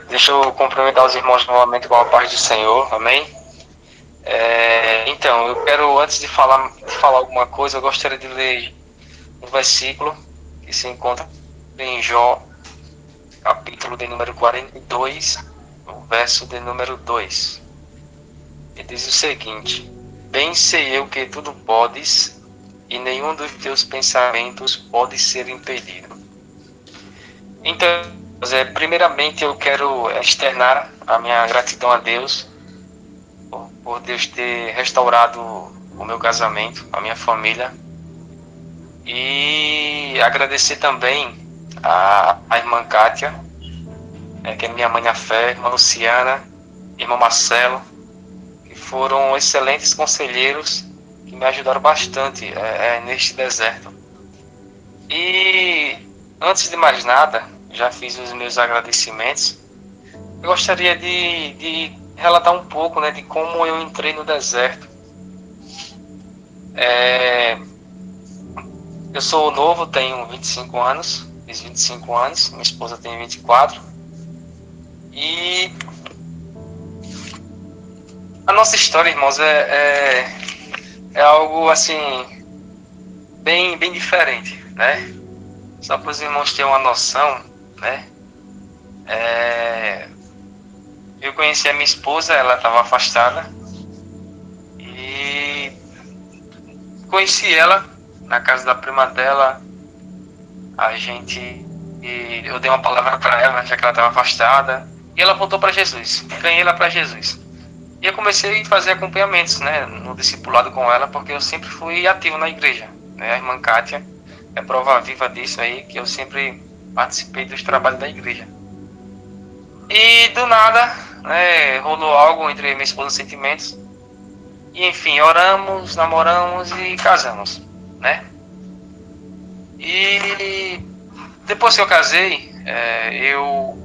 Deixa eu cumprimentar os irmãos novamente com a paz do Senhor, amém? Então, eu quero, antes de falar alguma coisa, eu gostaria de ler um versículo que se encontra em Jó, capítulo de número 42, o verso de número 2. Ele diz o seguinte: Bem sei eu que tudo podes, e nenhum dos teus pensamentos pode ser impedido. Então, primeiramente eu quero externar a minha gratidão a Deus por Deus ter restaurado o meu casamento, a minha família, e agradecer também a irmã Kátia, que é minha mãe na fé, irmã Luciana, irmão Marcelo, que foram excelentes conselheiros que me ajudaram bastante neste deserto. E antes de mais nada, já fiz os meus agradecimentos. Eu gostaria de relatar um pouco, né, de como eu entrei no deserto. Eu sou novo, tenho 25 anos, fiz 25 anos, minha esposa tem 24. E a nossa história, irmãos, é algo assim, bem diferente, né? Só para os irmãos terem uma noção, né? Eu conheci a minha esposa, ela estava afastada, e conheci ela na casa da prima dela. Eu dei uma palavra para ela, já que ela estava afastada, e ela voltou para Jesus. Ganhei ela para Jesus. E eu comecei a fazer acompanhamentos, né, no discipulado com ela, porque eu sempre fui ativo na igreja, né? A irmã Kátia é prova viva disso aí, que eu sempre participei dos trabalhos da igreja. E do nada, né, rolou algo entre minha esposa e sentimentos. E enfim, oramos, namoramos e casamos, né? E depois que eu casei, eu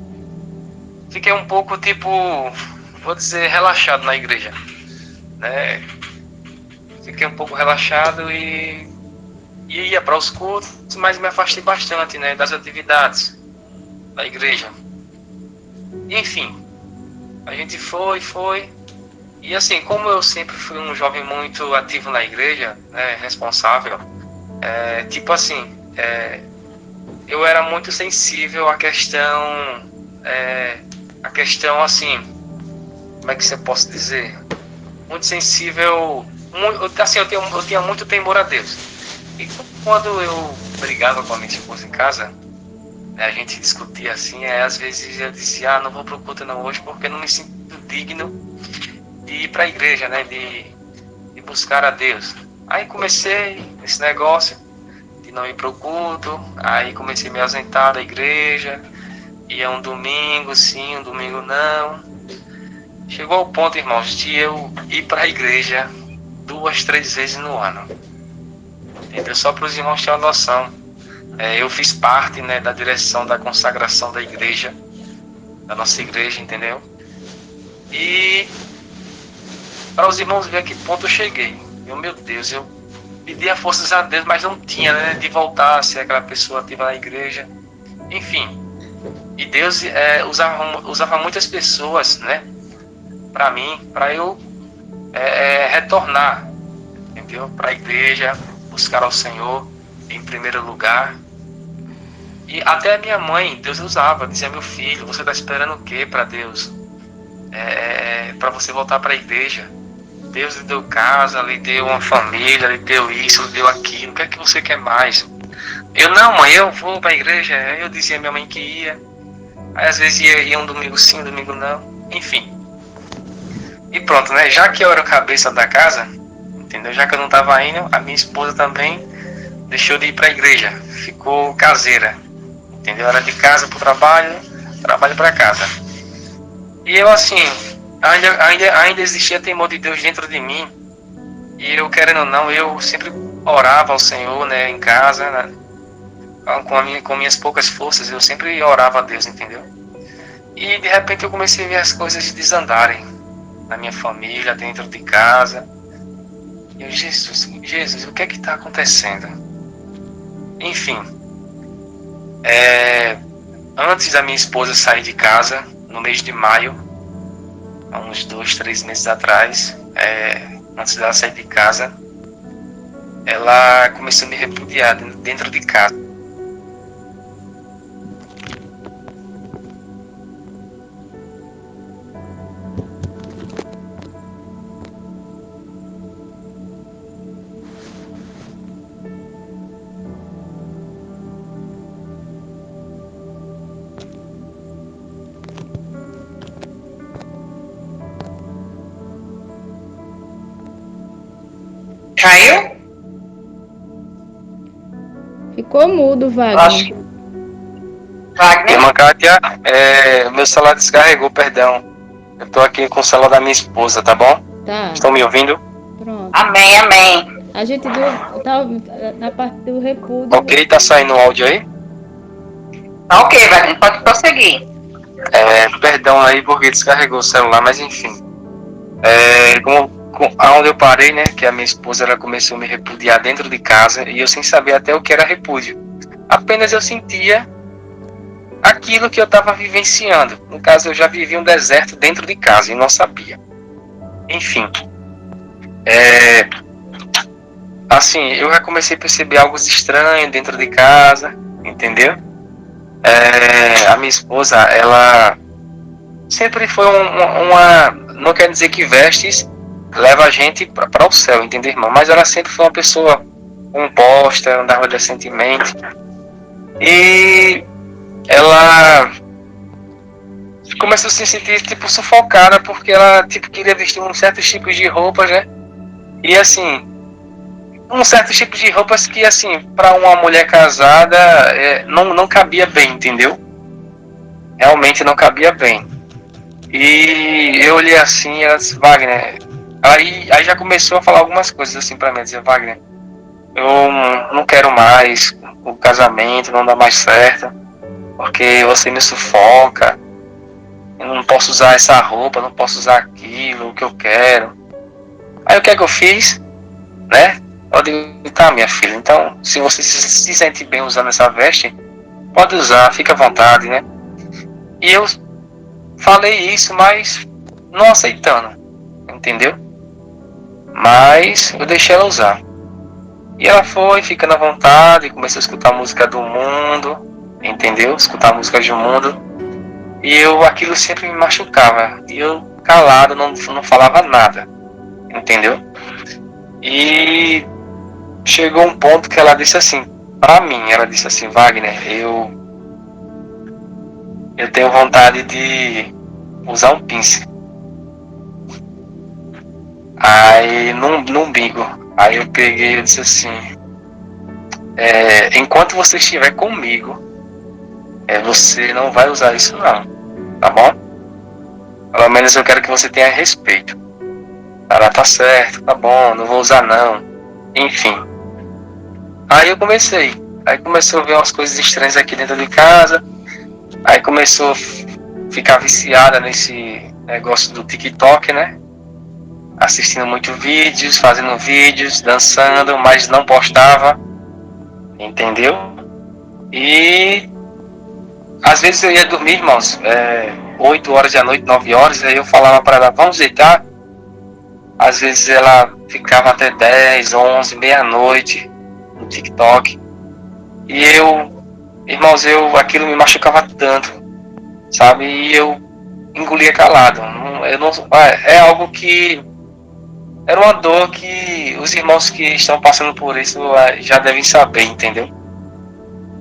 fiquei um pouco, tipo, vou dizer, relaxado na igreja, né? Fiquei um pouco relaxado e ia para os cultos, mas me afastei bastante, né, das atividades da igreja. Enfim, a gente foi. E assim, como eu sempre fui um jovem muito ativo na igreja, né, responsável, tipo assim, eu era muito sensível à questão assim, como é que você posso dizer? Muito sensível, assim, eu tinha muito temor a Deus. E quando eu brigava com a minha esposa em casa, né, a gente discutia assim, às vezes eu dizia, não vou pro culto não hoje porque não me sinto digno de ir para a igreja, né, de buscar a Deus. Aí comecei esse negócio de não ir pro culto, aí comecei a me ausentar da igreja, ia um domingo sim, um domingo não. Chegou ao ponto, irmãos, de eu ir para a igreja 2, 3 vezes no ano. Entendeu? Só para os irmãos terem uma noção. Eu fiz parte, né, da direção da consagração da igreja, da nossa igreja, entendeu? E para os irmãos verem a que ponto eu cheguei. Meu Deus, eu pedia forças a Deus, mas não tinha, né, de voltar a ser aquela pessoa ativa na igreja. Enfim, e Deus usava muitas pessoas, né, para mim, para eu retornar, entendeu? Para a igreja, buscar ao Senhor em primeiro lugar. E até a minha mãe, Deus usava, dizia: meu filho, você está esperando o quê para Deus? Para você voltar para a igreja. Deus lhe deu casa, lhe deu uma família, lhe deu isso, lhe deu aquilo. O que é que você quer mais? Eu, não, mãe, eu vou para a igreja. Aí eu dizia à minha mãe que ia. Aí às vezes ia um domingo sim, um domingo não. Enfim. E pronto, né? Já que eu era o cabeça da casa, entendeu? Já que eu não estava indo, a minha esposa também deixou de ir para a igreja. Ficou caseira, entendeu? Era de casa para o trabalho, trabalho para casa. E eu assim, ainda existia temor de Deus dentro de mim. E eu, querendo ou não, eu sempre orava ao Senhor, né, em casa, né, com minhas poucas forças, eu sempre orava a Deus, entendeu? E de repente eu comecei a ver as coisas desandarem na minha família, dentro de casa. E eu, Jesus, o que é que está acontecendo? Enfim, antes da minha esposa sair de casa, no mês de maio, há uns 2, 3 meses atrás, antes dela sair de casa, ela começou a me repudiar dentro de casa. Caiu? Ficou mudo, Wagner. Acho. Wagner? Irmã Kátia, meu celular descarregou, perdão. Eu tô aqui com o celular da minha esposa, tá bom? Tá, Estão me ouvindo? pronto. Amém, amém. A gente tá na parte do repúdio. Ok, tá saindo o áudio aí? Ok, Wagner, pode prosseguir. Perdão aí porque descarregou o celular, mas enfim. Aonde eu parei, né, que a minha esposa ela começou a me repudiar dentro de casa e eu sem saber até o que era repúdio. Apenas eu sentia aquilo que eu estava vivenciando. No caso, eu já vivia um deserto dentro de casa e não sabia. Enfim. Assim, eu já comecei a perceber algo estranho dentro de casa, entendeu? A minha esposa, ela sempre foi uma não quer dizer que vestes leva a gente para o céu, entendeu, irmão? Mas ela sempre foi uma pessoa composta, andava decentemente. E ela começou a se sentir, tipo, sufocada, porque ela, tipo, queria vestir um certos tipos de roupas, né? E, assim, um certos tipos de roupas que, assim, para uma mulher casada, não cabia bem, entendeu? Realmente não cabia bem. E eu olhei assim, e ela disse, Wagner... Aí já começou a falar algumas coisas assim pra mim, dizer, Wagner, eu não quero mais o casamento, não dá mais certo, porque você me sufoca, eu não posso usar essa roupa, não posso usar aquilo, o que eu quero. Aí o que é que eu fiz, né? Eu digo, tá, minha filha, então se você se sente bem usando essa veste, pode usar, fica à vontade, né? E eu falei isso, mas não aceitando, entendeu? Mas eu deixei ela usar. E ela foi ficando à vontade, começou a escutar a música do mundo, entendeu? Escutar músicas do mundo. E aquilo sempre me machucava. E eu calado, não falava nada, entendeu? E chegou um ponto que ela disse assim, pra mim, ela disse assim, Wagner, eu tenho vontade de usar um pince. Aí no umbigo. Aí eu peguei e disse assim, enquanto você estiver comigo, você não vai usar isso não, tá bom? Pelo menos eu quero que você tenha respeito. Ela tá certo, tá bom, não vou usar não. Enfim. Aí eu comecei. Aí começou a ver umas coisas estranhas aqui dentro de casa. Aí começou a ficar viciada nesse negócio do TikTok, né? Assistindo muitos vídeos, fazendo vídeos, dançando, mas não postava, entendeu? E às vezes eu ia dormir, irmãos, 8 horas da noite, 9 horas, aí eu falava para ela, vamos deitar? Às vezes ela ficava até 10, 11, meia-noite no TikTok. E irmãos, aquilo me machucava tanto, sabe? E eu engolia calado. É algo que era uma dor que os irmãos que estão passando por isso já devem saber, entendeu?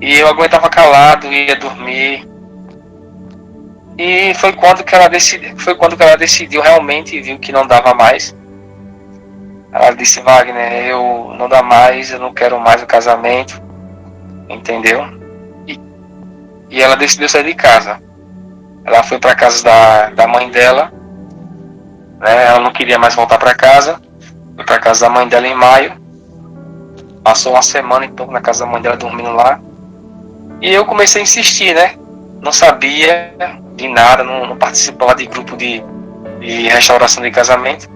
E eu aguentava calado, ia dormir. E foi quando que ela decidiu realmente e viu que não dava mais. Ela disse, Wagner, eu não dá mais, eu não quero mais o casamento, entendeu? E ela decidiu sair de casa. Ela foi para casa da mãe dela, né? Ela não queria mais voltar para casa. Foi para casa da mãe dela em maio. Passou uma semana então na casa da mãe dela dormindo lá. E eu comecei a insistir, né? Não sabia de nada, não participava de grupo de restauração de casamento.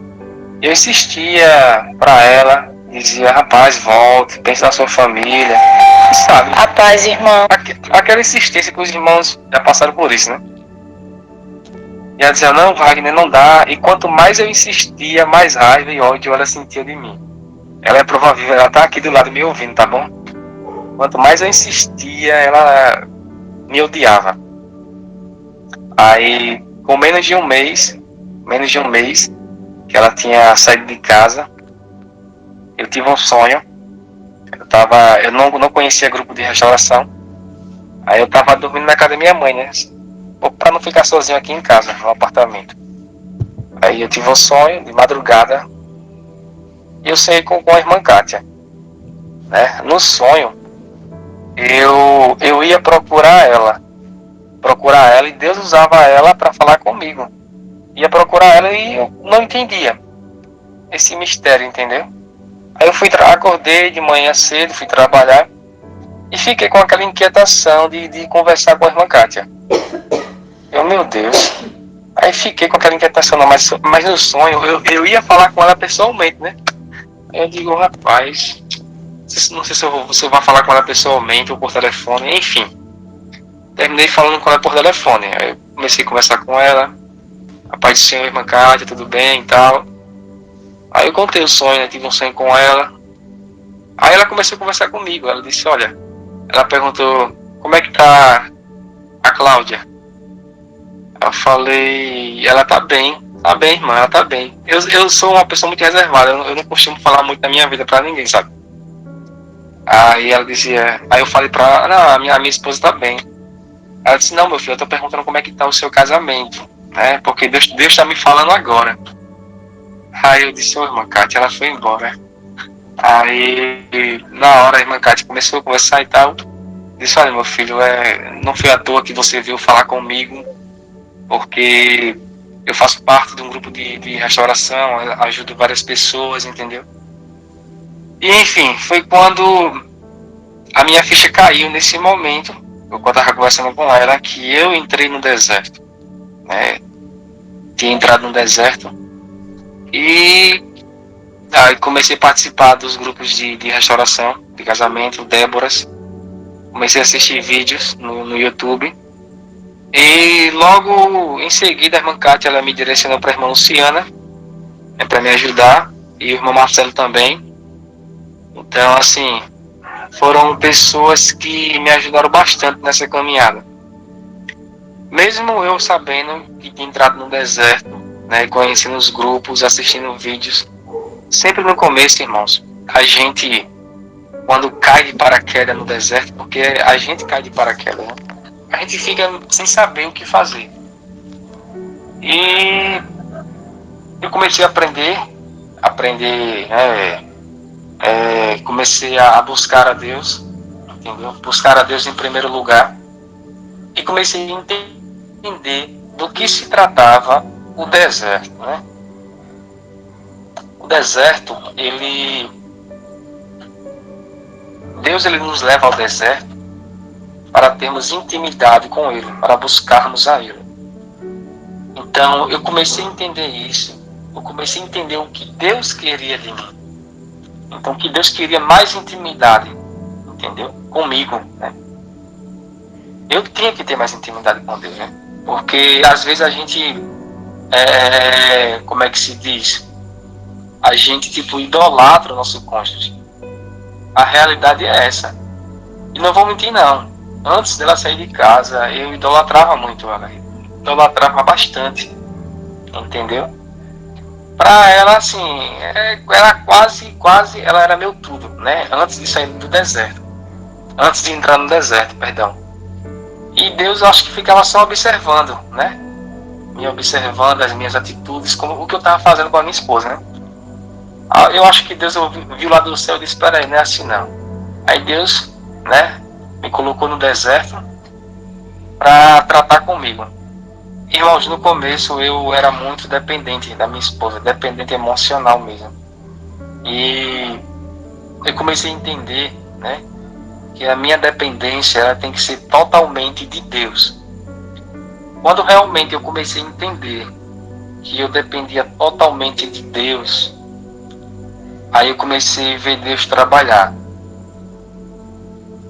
Eu insistia para ela, dizia, rapaz, volte, pense na sua família, sabe? A paz, irmão. Aquela insistência que os irmãos já passaram por isso, né? E ela dizia, não, Wagner, não dá. E quanto mais eu insistia, mais raiva e ódio ela sentia de mim. Ela é prova viva, ela tá aqui do lado me ouvindo, tá bom? Quanto mais eu insistia, ela me odiava. Aí, com menos de um mês, que ela tinha saído de casa, eu tive um sonho. Eu não conhecia grupo de restauração. Aí eu tava dormindo na casa da minha mãe, né? Pra não ficar sozinho aqui em casa, no apartamento. Aí eu tive um sonho de madrugada. E eu sonhei com a irmã Kátia, né? No sonho, eu ia procurar ela e Deus usava ela para falar comigo. Ia procurar ela e eu não entendia esse mistério, entendeu? Aí eu acordei de manhã cedo, fui trabalhar e fiquei com aquela inquietação de conversar com a irmã Kátia. Meu Deus. Aí fiquei com aquela inquietação, mas no sonho eu ia falar com ela pessoalmente, né? Eu digo, rapaz, não sei se eu vou falar com ela pessoalmente ou por telefone, enfim. Terminei falando com ela por telefone. Aí eu comecei a conversar com ela. A paz do Senhor, irmã Kátia, tudo bem e tal. Aí eu contei o sonho, né? Tive um sonho com ela. Aí ela começou a conversar comigo. Ela disse, olha, ela perguntou, como é que tá a Cláudia? Eu falei, ela tá bem, irmã, ela tá bem. Eu sou uma pessoa muito reservada, eu não costumo falar muito da minha vida pra ninguém, sabe? Aí ela dizia, aí eu falei pra ela, não, a minha esposa tá bem. Ela disse, não, meu filho, eu tô perguntando como é que tá o seu casamento, né? Porque Deus tá me falando agora. Aí eu disse, irmã Kátia, ela foi embora. Aí, na hora, a irmã Kátia começou a conversar e tal. Disse, olha, meu filho, não foi à toa que você veio falar comigo, porque eu faço parte de um grupo de restauração, ajudo várias pessoas, entendeu? E, enfim, foi quando a minha ficha caiu nesse momento, quando eu estava conversando com ela, que eu entrei no deserto, né? Tinha entrado no deserto e aí comecei a participar dos grupos de restauração, de casamento, Déboras. Comecei a assistir vídeos no YouTube. E logo em seguida a irmã Kátia, ela me direcionou para a irmã Luciana, para me ajudar, e o irmão Marcelo também. Então, assim, foram pessoas que me ajudaram bastante nessa caminhada. Mesmo eu sabendo que tinha entrado no deserto, né, conhecendo os grupos, assistindo vídeos, sempre no começo, irmãos, a gente, quando cai de paraquedas no deserto, porque a gente cai de paraquedas, né? A gente fica sem saber o que fazer. E eu comecei a aprender, comecei a buscar a Deus, entendeu? Buscar a Deus em primeiro lugar. E comecei a entender do que se tratava o deserto, né? O deserto, Deus ele nos leva ao deserto para termos intimidade com Ele, para buscarmos a Ele. Então, eu comecei a entender isso. Eu comecei a entender o que Deus queria de mim. Então, que Deus queria mais intimidade, entendeu? Comigo, né? Eu tinha que ter mais intimidade com Deus, né? Porque, às vezes, a gente, como é que se diz? A gente, idolatra o nosso cônjuge. A realidade é essa. E não vou mentir, não. Antes dela sair de casa, eu idolatrava muito ela. Idolatrava bastante. Entendeu? Pra ela, assim, era quase, ela era meu tudo, né? Antes de sair do deserto. Antes de entrar no deserto, perdão. E Deus, eu acho que ficava só observando, né? Me observando as minhas atitudes, como o que eu estava fazendo com a minha esposa, né? Eu acho que Deus viu lá do céu e disse, espera aí, não é assim não. Aí Deus, né, me colocou no deserto para tratar comigo. Irmãos, no começo eu era muito dependente da minha esposa, dependente emocional mesmo. E eu comecei a entender, né, que a minha dependência ela tem que ser totalmente de Deus. Quando realmente eu comecei a entender que eu dependia totalmente de Deus, Aí eu comecei a ver Deus trabalhar.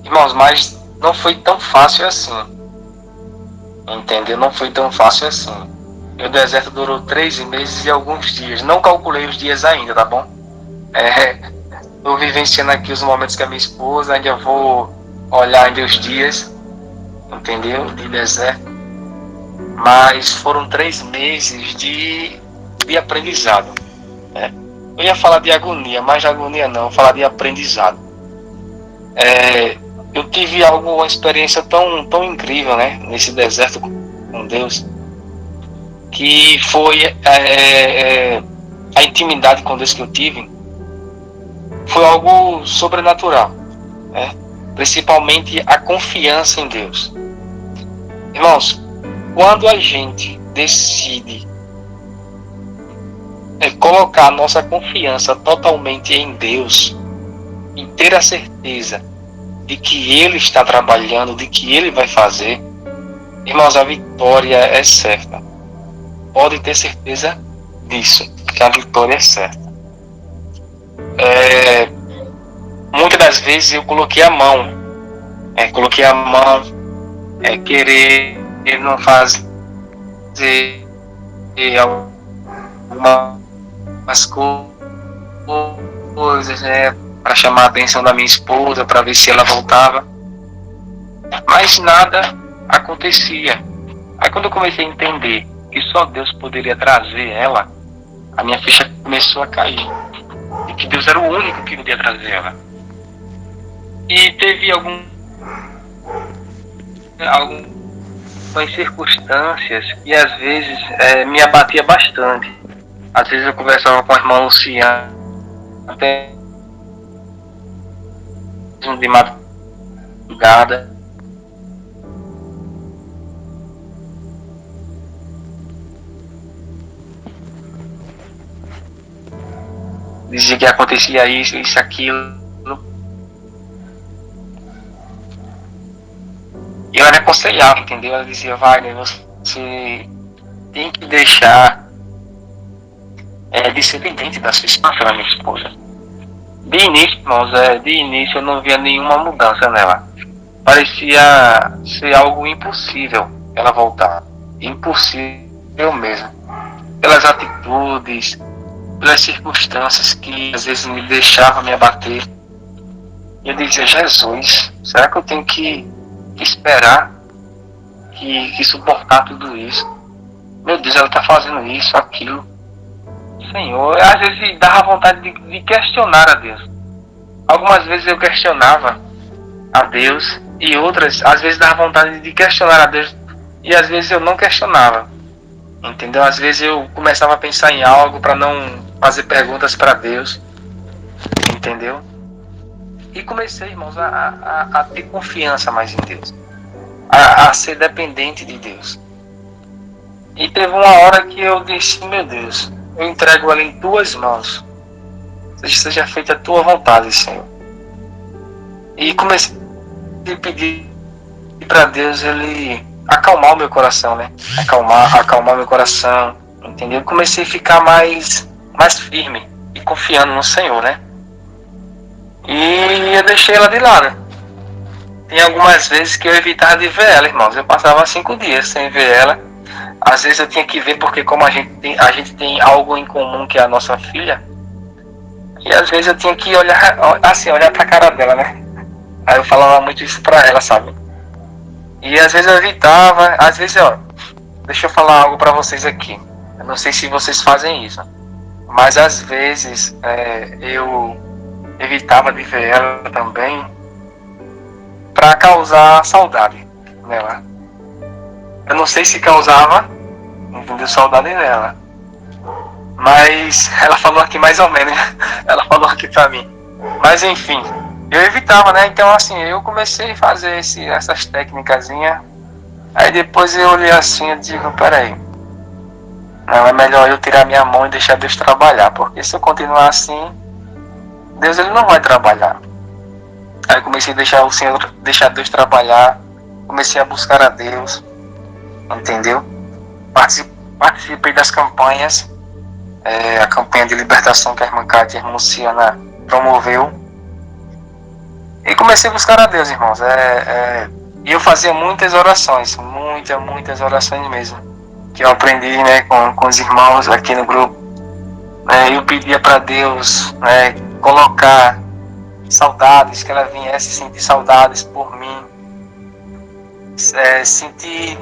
Irmãos, mas não foi tão fácil assim. Entendeu? Não foi tão fácil assim. Meu deserto durou 3 meses e alguns dias. Não calculei os dias ainda, tá bom? Estou vivenciando aqui os momentos com a minha esposa. Ainda vou olhar ainda os dias. Entendeu? De deserto. Mas foram 3 meses de aprendizado. Né? Eu ia falar de agonia, mas de agonia não. Eu ia falar de aprendizado. Eu tive uma experiência tão incrível, né? Nesse deserto com Deus. Que foi a intimidade com Deus que eu tive, foi algo sobrenatural, né? Principalmente a confiança em Deus. Irmãos, quando a gente decide colocar a nossa confiança totalmente em Deus e ter a certeza de que Ele está trabalhando, de que Ele vai fazer, irmãos, a vitória é certa. Pode ter certeza disso, que a vitória é certa. Muitas das vezes eu coloquei a mão, querer não fazer algumas coisas, para chamar a atenção da minha esposa, para ver se ela voltava, mas nada acontecia. Aí quando eu comecei a entender que só Deus poderia trazer ela, a minha ficha começou a cair. E que Deus era o único que podia trazer ela. E teve algumas circunstâncias que às vezes me abatia bastante. Às vezes eu conversava com a irmã Luciana, até de madrugada. Dizia que acontecia isso, aquilo. E eu aconselhava, entendeu? Ela dizia, Wagner, você tem que deixar de ser dependente da sua esposa, da minha esposa. De início, irmãos, eu não via nenhuma mudança nela. Parecia ser algo impossível ela voltar. Impossível mesmo. Pelas atitudes, pelas circunstâncias que às vezes me deixavam me abater. Eu dizia, Jesus, será que eu tenho que esperar, que suportar tudo isso? Meu Deus, ela está fazendo isso, aquilo. Senhor, às vezes dava vontade de questionar a Deus. Algumas vezes eu questionava a Deus e outras, às vezes dava vontade de questionar a Deus e às vezes eu não questionava. Entendeu? Às vezes eu começava a pensar em algo para não fazer perguntas para Deus. Entendeu? E comecei, irmãos, a ter confiança mais em Deus. A ser dependente de Deus. E teve uma hora que eu disse, meu Deus, eu entrego ela em tuas mãos. Seja feita a tua vontade, Senhor. E comecei a pedir para Deus Ele acalmar o meu coração, né? Acalmar meu coração, entendeu? Comecei a ficar mais firme e confiando no Senhor, né? E eu deixei ela de lado. Tem algumas vezes que eu evitava de ver ela, irmãos. Eu passava 5 dias sem ver ela. Às vezes eu tinha que ver porque como a gente tem algo em comum, que é a nossa filha. E às vezes eu tinha que olhar pra cara dela, né? Aí eu falava muito isso pra ela, sabe? E às vezes eu evitava, às vezes, deixa eu falar algo pra vocês aqui. Eu não sei se vocês fazem isso, mas às vezes eu evitava de ver ela também pra causar saudade nela. Eu não sei se causava, entendeu, saudade nela. Mas ela falou aqui mais ou menos, ela falou aqui pra mim. Mas enfim, eu evitava, né? Então assim, eu comecei a fazer essas técnicazinhas. Aí depois eu olhei assim e digo, peraí, não, é melhor eu tirar minha mão e deixar Deus trabalhar. Porque se eu continuar assim, Deus ele não vai trabalhar. Aí eu comecei a deixar Deus trabalhar. Comecei a buscar a Deus, entendeu? Participei das campanhas a campanha de libertação que a irmã Cátia e a irmã Luciana promoveu. E comecei a buscar a Deus, irmãos. E eu fazia muitas orações, muitas orações mesmo, que eu aprendi, né, com os irmãos aqui no grupo. Eu pedia para Deus, né, colocar saudades, que ela viesse sentir saudades por mim, sentir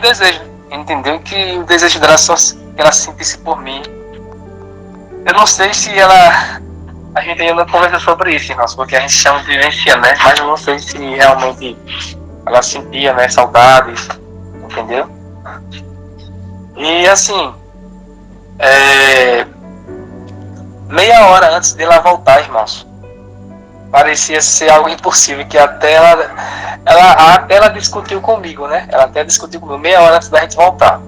desejo, entendeu? Que o desejo dela só que ela sentisse por mim. Eu não sei se a gente ainda não conversa sobre isso, irmãos, porque a gente chama de vivenciar, né? Mas eu não sei se realmente ela sentia, né, saudades, entendeu? E assim, meia hora antes dela voltar, irmãos, parecia ser algo impossível, que até ela discutiu comigo, né? Ela até discutiu comigo meia hora antes da gente voltar.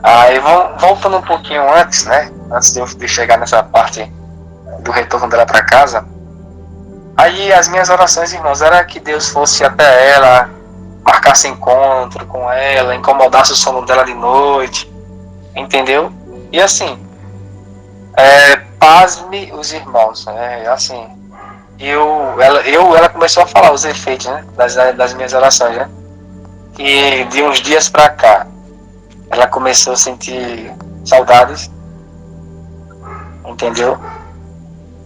Aí voltando um pouquinho antes, né? Antes de chegar nessa parte do retorno dela para casa, aí as minhas orações, irmãos, era que Deus fosse até ela, marcasse encontro com ela, incomodasse o sono dela de noite, entendeu? E assim, pasme os irmãos, assim, ela começou a falar os efeitos, né, das minhas orações, né? E de uns dias pra cá, ela começou a sentir saudades, entendeu?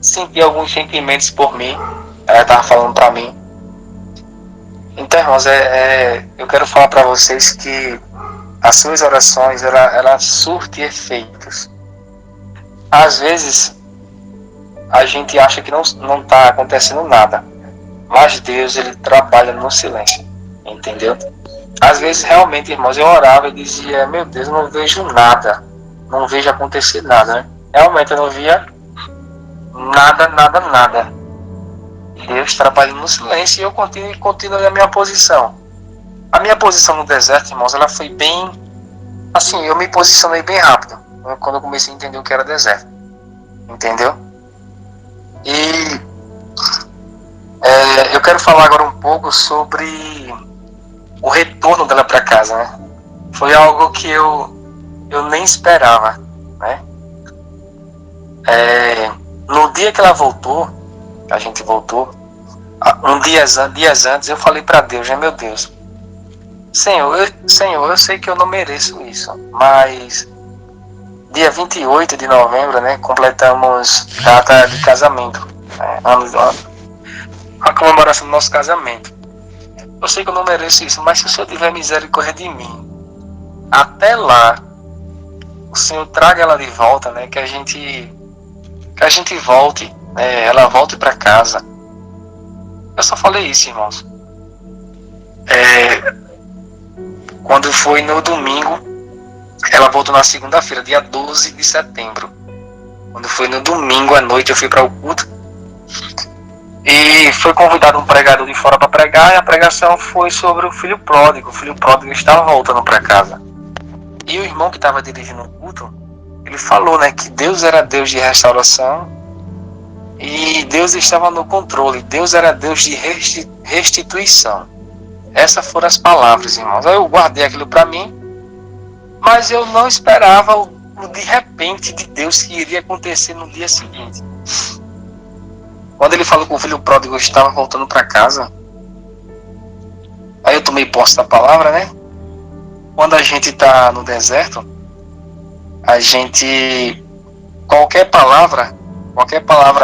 Sentir alguns sentimentos por mim, ela estava falando pra mim. Então, irmãos, eu quero falar para vocês que as suas orações, ela surte efeitos. Às vezes, a gente acha que não está acontecendo nada, mas Deus, ele trabalha no silêncio, entendeu? Às vezes, realmente, irmãos, eu orava e dizia, meu Deus, eu não vejo nada, não vejo acontecer nada, né? Realmente, eu não via nada. Deus trabalha no silêncio e eu continuo na minha posição. A minha posição no deserto, irmãos, ela foi bem... Assim, eu me posicionei bem rápido, quando eu comecei a entender o que era deserto. Entendeu? E eu quero falar agora um pouco sobre o retorno dela para casa, né? Foi algo que eu nem esperava, né? No dia que ela voltou, a gente voltou, dias antes, eu falei para Deus, né, meu Deus, Senhor, eu sei que eu não mereço isso, mas dia 28 de novembro, né, completamos data de casamento, né, a comemoração do nosso casamento. Eu sei que eu não mereço isso, mas se o Senhor tiver misericórdia de mim, até lá, o Senhor traga ela de volta, né, que a gente volte, ela volte para casa. Eu só falei isso, irmãos. Quando foi no domingo, ela voltou na segunda-feira, dia 12 de setembro. Quando foi no domingo à noite, eu fui para o culto e foi convidado um pregador de fora para pregar, e a pregação foi sobre o filho pródigo. O filho pródigo estava voltando para casa. E o irmão que estava dirigindo o culto, ele falou, né, que Deus era Deus de restauração e Deus estava no controle. Deus era Deus de restituição. Essas foram as palavras, irmãos. Eu guardei aquilo para mim, mas eu não esperava o de repente de Deus que iria acontecer no dia seguinte. Quando ele falou que o filho pródigo estava voltando para casa, aí eu tomei posse da palavra, né? Quando a gente está no deserto, a gente, qualquer palavra,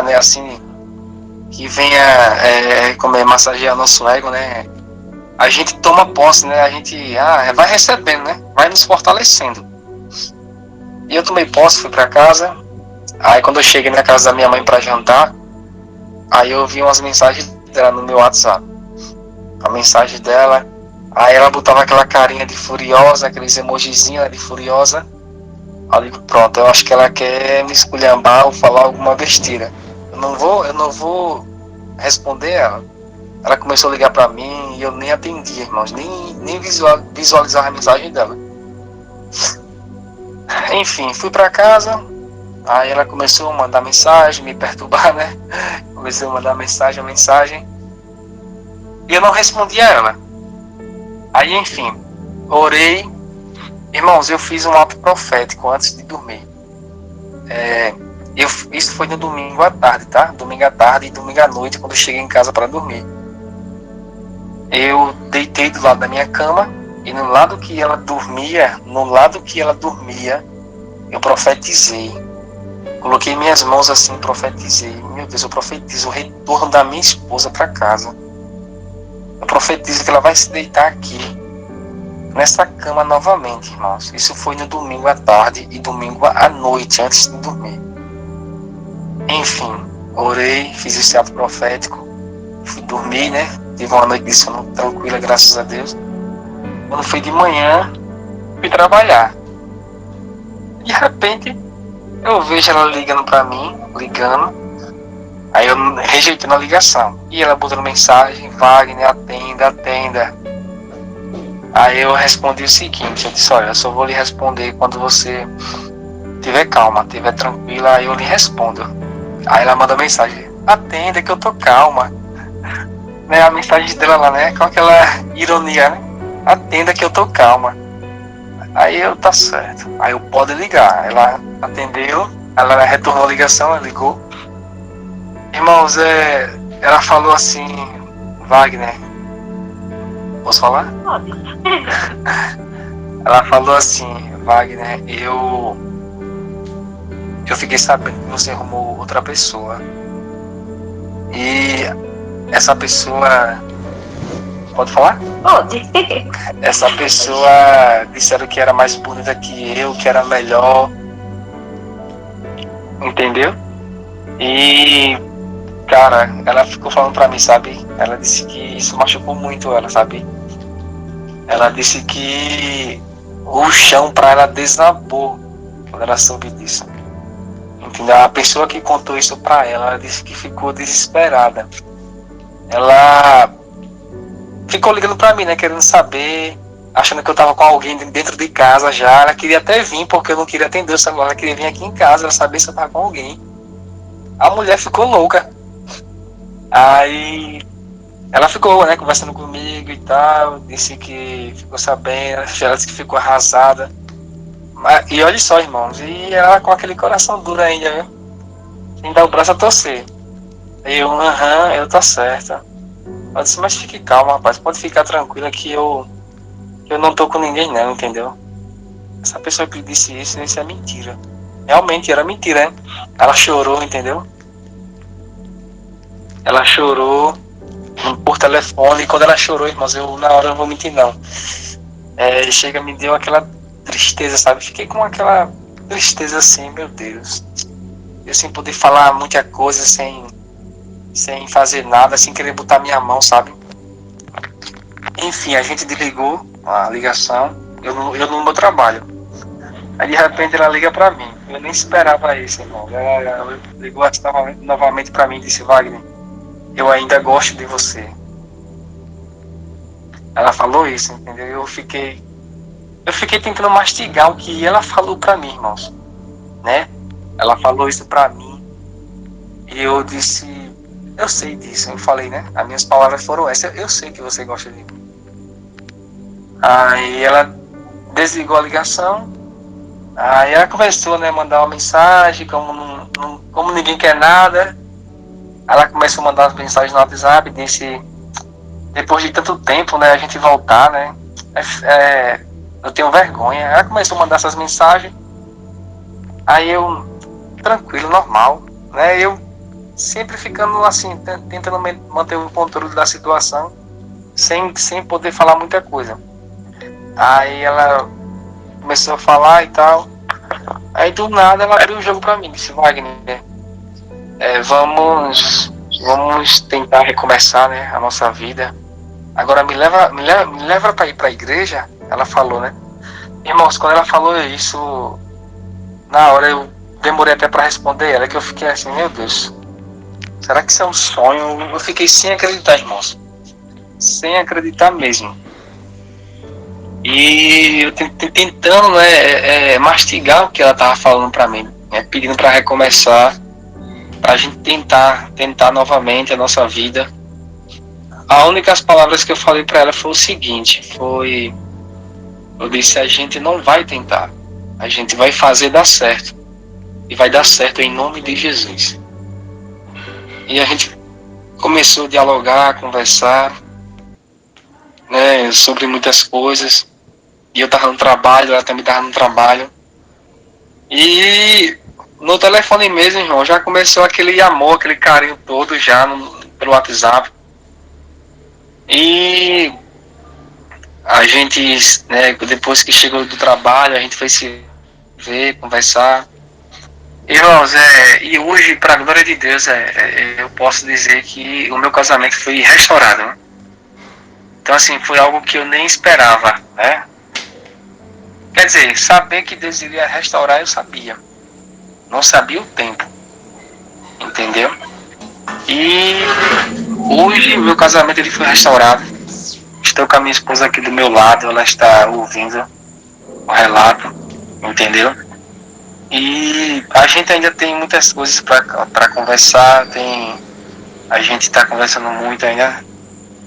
né, assim, que venha massagear nosso ego, né? A gente toma posse, né? A gente vai recebendo, né? Vai nos fortalecendo. E eu tomei posse, fui para casa. Aí quando eu cheguei na casa da minha mãe para jantar, aí eu vi umas mensagens dela no meu WhatsApp. A mensagem dela, aí ela botava aquela carinha de furiosa, aqueles emojizinhos de furiosa. Aí eu digo, pronto, eu acho que ela quer me esculhambar ou falar alguma besteira. Eu não vou responder ela. Ela começou a ligar pra mim e eu nem atendi, irmãos, nem visualizava a mensagem dela. Enfim, fui pra casa, aí ela começou a mandar mensagem, me perturbar, né? Começou a mandar mensagem, e eu não respondi a ela. Aí, enfim, orei, Irmãos, eu fiz um ato profético antes de dormir. Isso foi no domingo à tarde, tá? Domingo à tarde e domingo à noite, quando eu cheguei em casa para dormir. Eu deitei do lado da minha cama e no lado que ela dormia, eu profetizei. Coloquei minhas mãos assim e profetizei. Meu Deus, eu profetizo o retorno da minha esposa para casa. Eu profetizo que ela vai se deitar aqui, nessa cama novamente, irmãos. Isso foi no domingo à tarde e domingo à noite, antes de dormir. Enfim, orei, fiz esse ato profético, fui dormir, né? Tive uma noite de sono tranquila, graças a Deus. Quando foi de manhã, fui trabalhar. De repente, eu vejo ela ligando pra mim, aí eu rejeitando a ligação. E ela botando mensagem: Wagner, atenda. Aí eu respondi o seguinte, eu disse: olha, eu só vou lhe responder quando você tiver calma, tiver tranquila, aí eu lhe respondo. Aí ela manda mensagem: atenda que eu tô calma. Né, a mensagem dela lá, né, com aquela ironia, né? Atenda que eu tô calma. Aí eu, tá certo. Aí eu, pode ligar. Ela atendeu, ela retornou a ligação, ela ligou. Irmãos, ela falou assim: Wagner, posso falar? Pode. Ela falou assim: Wagner, eu fiquei sabendo que você arrumou outra pessoa. E essa pessoa... Pode falar? Pode. Essa pessoa disseram que era mais bonita que eu, que era melhor. Entendeu? E, cara, ela ficou falando pra mim, sabe? Ela disse que isso machucou muito ela, sabe? Ela disse que o chão pra ela desabou quando ela soube disso. Entendeu? A pessoa que contou isso pra ela disse que ficou desesperada. Ela ficou ligando pra mim, né, querendo saber, achando que eu tava com alguém dentro de casa já. Ela queria até vir, porque eu não queria atender o celular. Ela queria vir aqui em casa, ela sabia se eu tava com alguém. A mulher ficou louca. Aí ela ficou, né, conversando comigo e tal, disse que ficou sabendo, ela disse que ficou arrasada. E olha só, irmãos, e ela com aquele coração duro ainda, viu? Sem dar o braço a torcer. Eu tô certa. Ela disse: mas fique calma, rapaz, pode ficar tranquila que eu não tô com ninguém não, entendeu? Essa pessoa que disse isso é mentira. Realmente era mentira, né? Ela chorou, entendeu? Ela chorou por telefone, e quando ela chorou, irmãos, na hora eu não vou mentir não. Chega, me deu aquela tristeza, sabe? Fiquei com aquela tristeza assim, meu Deus. Eu sem poder falar muita coisa, sem fazer nada, sem querer botar minha mão, sabe? Enfim, a gente desligou a ligação, eu no meu trabalho. Aí de repente ela liga pra mim, eu nem esperava isso, irmão. Ela ligou novamente pra mim e disse: Wagner, eu ainda gosto de você. Ela falou isso, entendeu? Eu fiquei tentando mastigar o que ela falou pra mim, irmãos, né? Ela falou isso pra mim e eu disse: eu sei disso. Eu falei, né? As minhas palavras foram essas: eu sei que você gosta de mim. Aí ela desligou a ligação. Aí ela começou, né, a mandar uma mensagem, como ninguém quer nada. Ela começou a mandar as mensagens no WhatsApp, disse: depois de tanto tempo, né, a gente voltar, né? Eu tenho vergonha. Ela começou a mandar essas mensagens. Aí eu, tranquilo, normal, né? Eu sempre ficando assim, tentando manter o controle da situação, sem poder falar muita coisa. Aí ela começou a falar e tal. Aí do nada ela abriu o jogo pra mim, disse: Wagner, vamos tentar recomeçar, né, a nossa vida. Agora me leva pra ir pra igreja. Ela falou, né? Irmãos, quando ela falou isso, na hora eu demorei até pra responder ela, que eu fiquei assim: meu Deus, será que isso é um sonho? Eu fiquei sem acreditar, irmãos. Sem acreditar mesmo. E eu tentando, né, mastigar o que ela tava falando pra mim, né, pedindo pra recomeçar, pra gente tentar novamente a nossa vida. As únicas palavras que eu falei pra ela foi o seguinte: Eu disse, a gente não vai tentar, a gente vai fazer dar certo. E vai dar certo em nome de Jesus. E a gente começou a dialogar, a conversar, né, sobre muitas coisas. E eu estava no trabalho, ela também estava no trabalho. E no telefone mesmo, irmão, já começou aquele amor, aquele carinho todo já pelo WhatsApp. E a gente, né, depois que chegou do trabalho, a gente foi se ver, conversar. Irmãos, e hoje, para a glória de Deus, eu posso dizer que o meu casamento foi restaurado, né? Então, assim, foi algo que eu nem esperava, né? Quer dizer, saber que Deus iria restaurar, eu sabia. Não sabia o tempo, entendeu? E hoje, meu casamento ele foi restaurado. Estou com a minha esposa aqui do meu lado, ela está ouvindo o relato, entendeu? E a gente ainda tem muitas coisas para conversar, a gente está conversando muito ainda,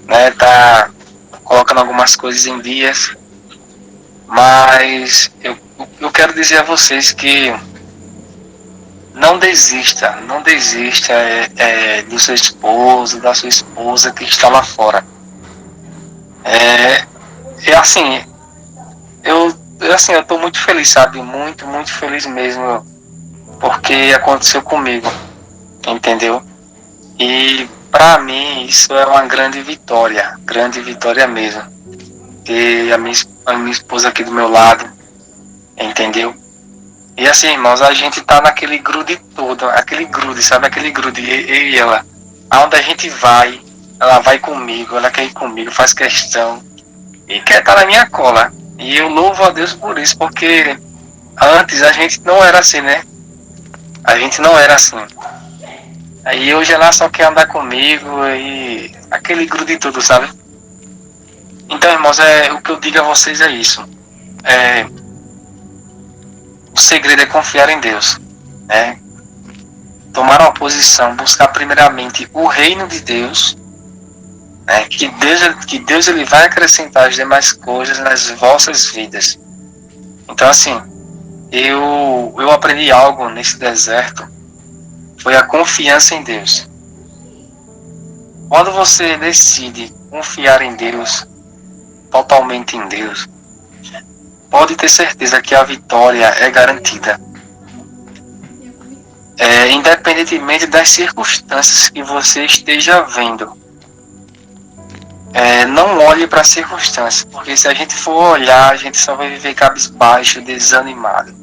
né? Tá colocando algumas coisas em dias, mas eu quero dizer a vocês que não desista do seu esposo, da sua esposa que está lá fora. Assim, eu estou muito feliz, sabe? Muito, muito feliz mesmo, porque aconteceu comigo, entendeu? E para mim isso é uma grande vitória mesmo. Ter a minha esposa aqui do meu lado, entendeu? E assim, irmãos, a gente tá naquele grude todo, sabe? Aquele grude, eu e ela. Aonde a gente vai, ela vai comigo, ela quer ir comigo, faz questão. E quer estar na minha cola. E eu louvo a Deus por isso, porque antes a gente não era assim, né? A gente não era assim. Aí hoje ela só quer andar comigo e aquele grude todo, sabe? Então, irmãos, o que eu digo a vocês é isso. O segredo é confiar em Deus, né? Tomar uma posição, buscar primeiramente o reino de Deus, né? Que Deus ele vai acrescentar as demais coisas nas vossas vidas. Então, assim, eu aprendi algo nesse deserto, foi a confiança em Deus. Quando você decide confiar em Deus, totalmente em Deus, pode ter certeza que a vitória é garantida. Independentemente das circunstâncias que você esteja vendo. Não olhe para as circunstâncias, porque se a gente for olhar, a gente só vai viver cabisbaixo, desanimado.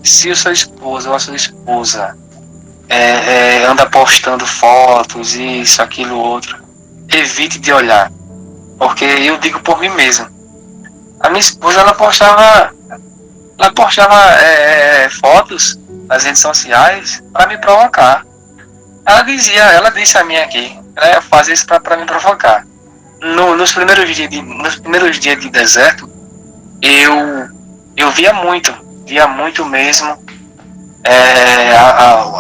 Se o seu esposo ou a sua esposa anda postando fotos, isso, aquilo, outro, evite de olhar, porque eu digo por mim mesmo. A minha esposa, ela postava fotos nas redes sociais para me provocar. Ela disse a mim aqui, ela fazia isso para me provocar. Nos primeiros dias de deserto, eu via muito mesmo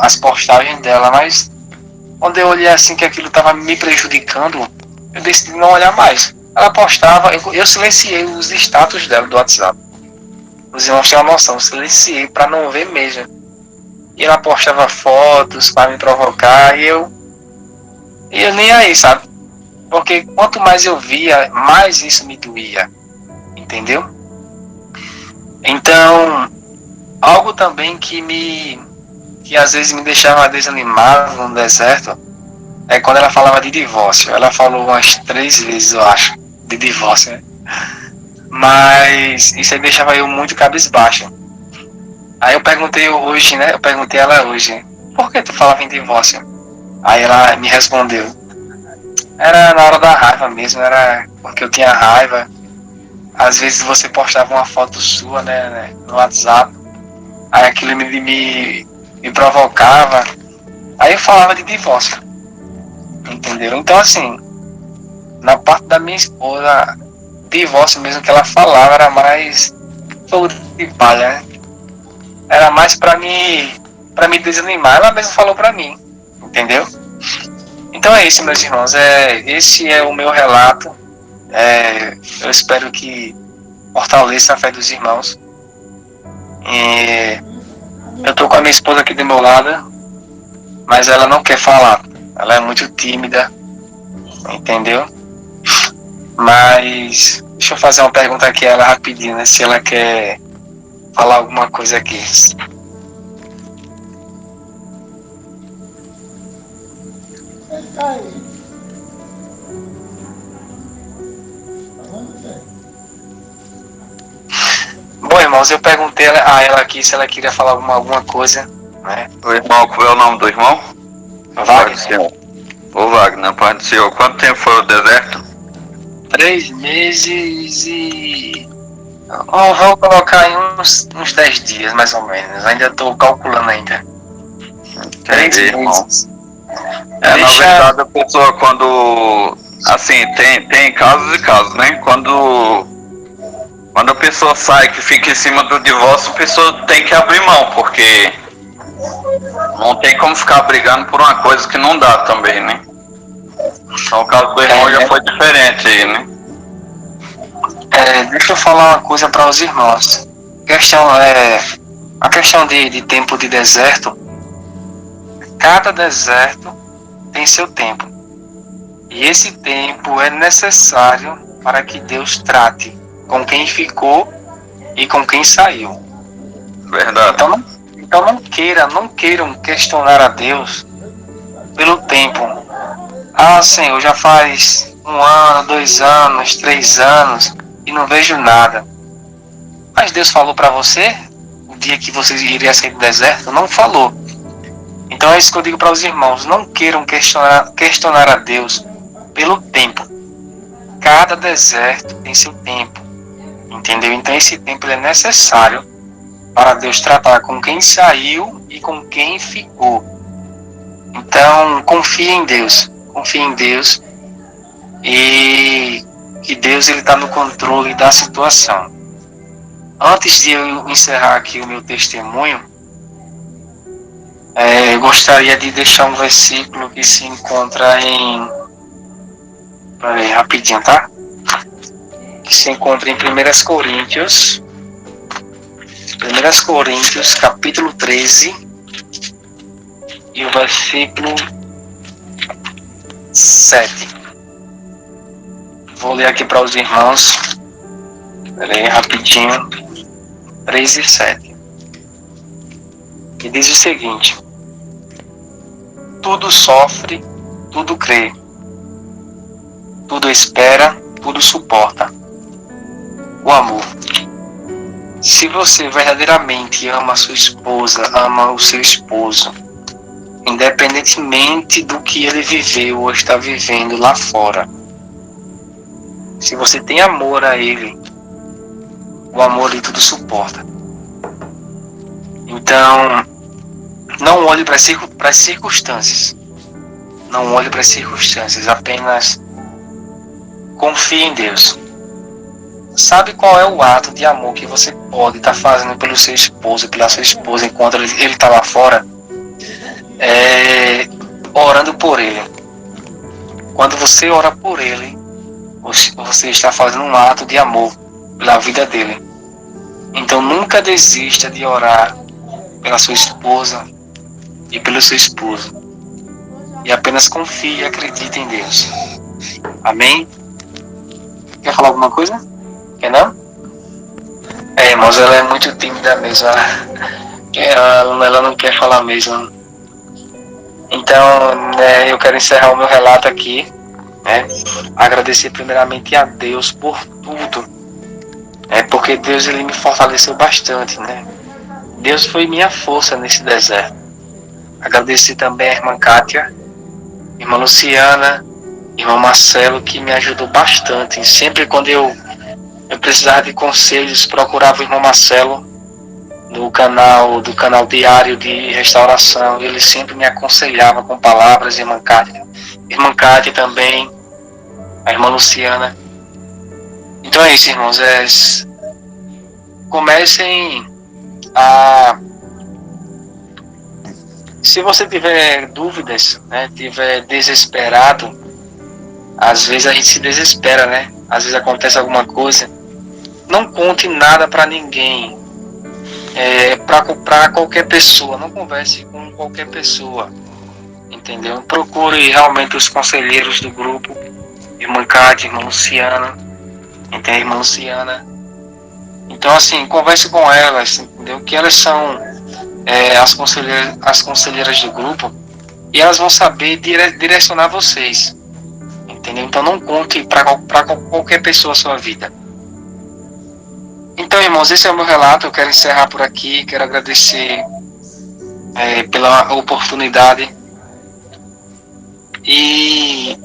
as postagens dela, mas quando eu olhei assim que aquilo estava me prejudicando, eu decidi não olhar mais. Ela postava, eu silenciei os status dela do WhatsApp. Os irmãos têm uma noção, eu silenciei para não ver mesmo. E ela postava fotos para me provocar e eu nem aí, sabe? Porque quanto mais eu via, mais isso me doía. Entendeu? Então, algo também que às vezes me deixava desanimado no deserto é quando ela falava de divórcio. Ela falou umas 3 vezes, eu acho, de divórcio, né? Mas isso aí deixava eu muito cabisbaixo. Aí eu perguntei ela hoje, por que tu falava em divórcio? Aí ela me respondeu, era na hora da raiva mesmo, era porque eu tinha raiva. Às vezes você postava uma foto sua, né, no WhatsApp, aí aquilo me provocava, aí eu falava de divórcio, entendeu? Então assim, na parte da minha esposa, divórcio mesmo que ela falava era mais fogo de palha, né? Era mais para me desanimar, ela mesma falou para mim, entendeu? Então é isso, meus irmãos, esse é o meu relato. Eu espero que fortaleça a fé dos irmãos. E eu tô com a minha esposa aqui do meu lado, mas ela não quer falar. Ela é muito tímida, entendeu? Mas deixa eu fazer uma pergunta aqui a ela rapidinho, né? Se ela quer falar alguma coisa aqui. Bom, irmãos, eu perguntei a ela aqui se ela queria falar alguma coisa, né? O irmão, qual é o nome do irmão? Wagner. Ô Wagner, Pai do Senhor, quanto tempo foi o deserto? 3 meses e... vou colocar aí uns 10 dias, mais ou menos. Ainda estou calculando ainda. 3 irmão. meses. Na verdade, a pessoa quando... Assim, tem casos e casos, né? Quando a pessoa sai que fica em cima do divórcio, a pessoa tem que abrir mão, porque não tem como ficar brigando por uma coisa que não dá também, né? Então o caso do irmão já foi diferente aí, né? Deixa eu falar uma coisa para os irmãos. A questão de tempo de deserto, cada deserto tem seu tempo. E esse tempo é necessário para que Deus trate com quem ficou e com quem saiu. Verdade. Então não queiram questionar a Deus pelo tempo. Senhor, já faz 1 ano, 2 anos, 3 anos e não vejo nada. Mas Deus falou para você o dia que você iria sair do deserto? Não falou. Então é isso que eu digo para os irmãos. Não queiram questionar a Deus pelo tempo. Cada deserto tem seu tempo. Entendeu? Então esse tempo é necessário para Deus tratar com quem saiu e com quem ficou. Então confie em Deus. Confie em Deus. E que Deus está no controle da situação. Antes de eu encerrar aqui o meu testemunho, eu gostaria de deixar um versículo que se encontra em... Peraí, rapidinho, tá? Que se encontra em 1 Coríntios. 1 Coríntios, capítulo 13. E o versículo 7. Vou ler aqui para os irmãos. Peraí, rapidinho. 3 e 7. E diz o seguinte: tudo sofre, tudo crê, tudo espera, tudo suporta. O amor. Se você verdadeiramente ama a sua esposa, ama o seu esposo, independentemente do que ele viveu ou está vivendo lá fora, se você tem amor a ele, o amor de tudo suporta. Então, não olhe para as circunstâncias. Não olhe para as circunstâncias, apenas confie em Deus. Sabe qual é o ato de amor que você pode estar fazendo pelo seu esposo, pela sua esposa, enquanto ele está lá fora? Orando por ele. Quando você ora por ele, você está fazendo um ato de amor pela vida dele. Então nunca desista de orar pela sua esposa e pelo seu esposo. E apenas confie e acredite em Deus. Amém? Quer falar alguma coisa? Quer não? Irmãos, ela é muito tímida mesmo. Ela não quer falar mesmo. Então, eu quero encerrar o meu relato aqui. Agradecer primeiramente a Deus por tudo. Porque Deus ele me fortaleceu bastante, né? Deus foi minha força nesse deserto. Agradecer também a irmã Kátia, irmã Luciana, irmão Marcelo, que me ajudou bastante. Sempre quando eu precisava de conselhos, procurava o irmão Marcelo do canal Diário de Restauração. Ele sempre me aconselhava com palavras, irmã Kátia também, a irmã Luciana. Então é isso, irmãos. Comecem a... Se você tiver dúvidas, tiver desesperado, às vezes a gente se desespera, né? Às vezes acontece alguma coisa não conte nada para ninguém, para qualquer pessoa, não converse com qualquer pessoa, entendeu? Procure realmente os conselheiros do grupo, irmã Cátia, irmã Luciana, entende? Irmã Luciana. Então, assim, converse com elas, entendeu? Que elas são as conselheiras do grupo e elas vão saber direcionar vocês, entendeu? Então, não conte para qualquer pessoa a sua vida. Então, irmãos, esse é o meu relato. Eu quero encerrar por aqui. Quero agradecer pela oportunidade e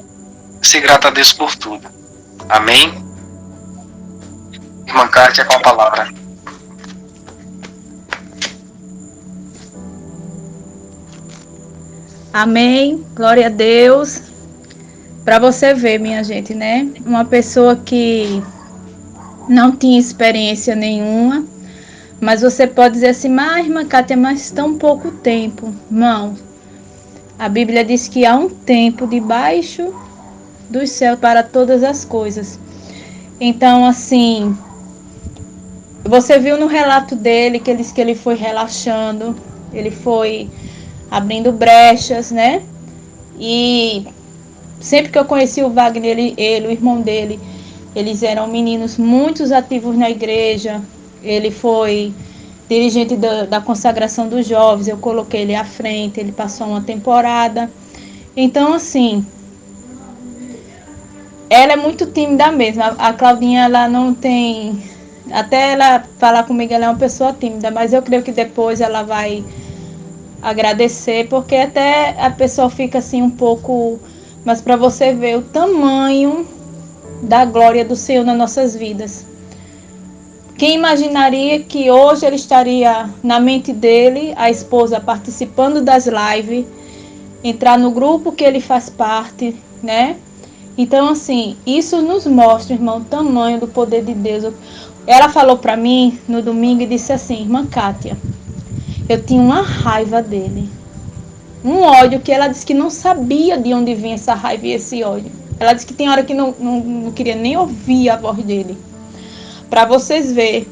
ser grato a Deus por tudo. Amém? Irmã Kátia, com a palavra. Amém. Glória a Deus. Para você ver, minha gente, né? Uma pessoa que não tinha experiência nenhuma, mas você pode dizer assim, mas irmã Cátia, mas tão pouco tempo. Irmão, a Bíblia diz que há um tempo debaixo do céu para todas as coisas. Então, assim, você viu no relato dele que ele foi relaxando, ele foi abrindo brechas, né? E sempre que eu conheci o Wagner, ele, o irmão dele, eles eram meninos muito ativos na igreja. Ele foi dirigente da consagração dos jovens, eu coloquei ele à frente, ele passou uma temporada. Então, assim, ela é muito tímida mesmo. A Claudinha, ela não tem... Até ela falar comigo, ela é uma pessoa tímida, mas eu creio que depois ela vai agradecer, porque até a pessoa fica assim um pouco... Mas para você ver o tamanho da glória do Senhor nas nossas vidas. Quem imaginaria que hoje ele estaria na mente dele, a esposa participando das lives, entrar no grupo que ele faz parte, né? Então, assim, isso nos mostra, irmão, o tamanho do poder de Deus. Ela falou para mim no domingo e disse assim, irmã Kátia, eu tinha uma raiva dele. Um ódio que ela disse que não sabia de onde vinha essa raiva e esse ódio. Ela disse que tem hora que não queria nem ouvir a voz dele. Para vocês verem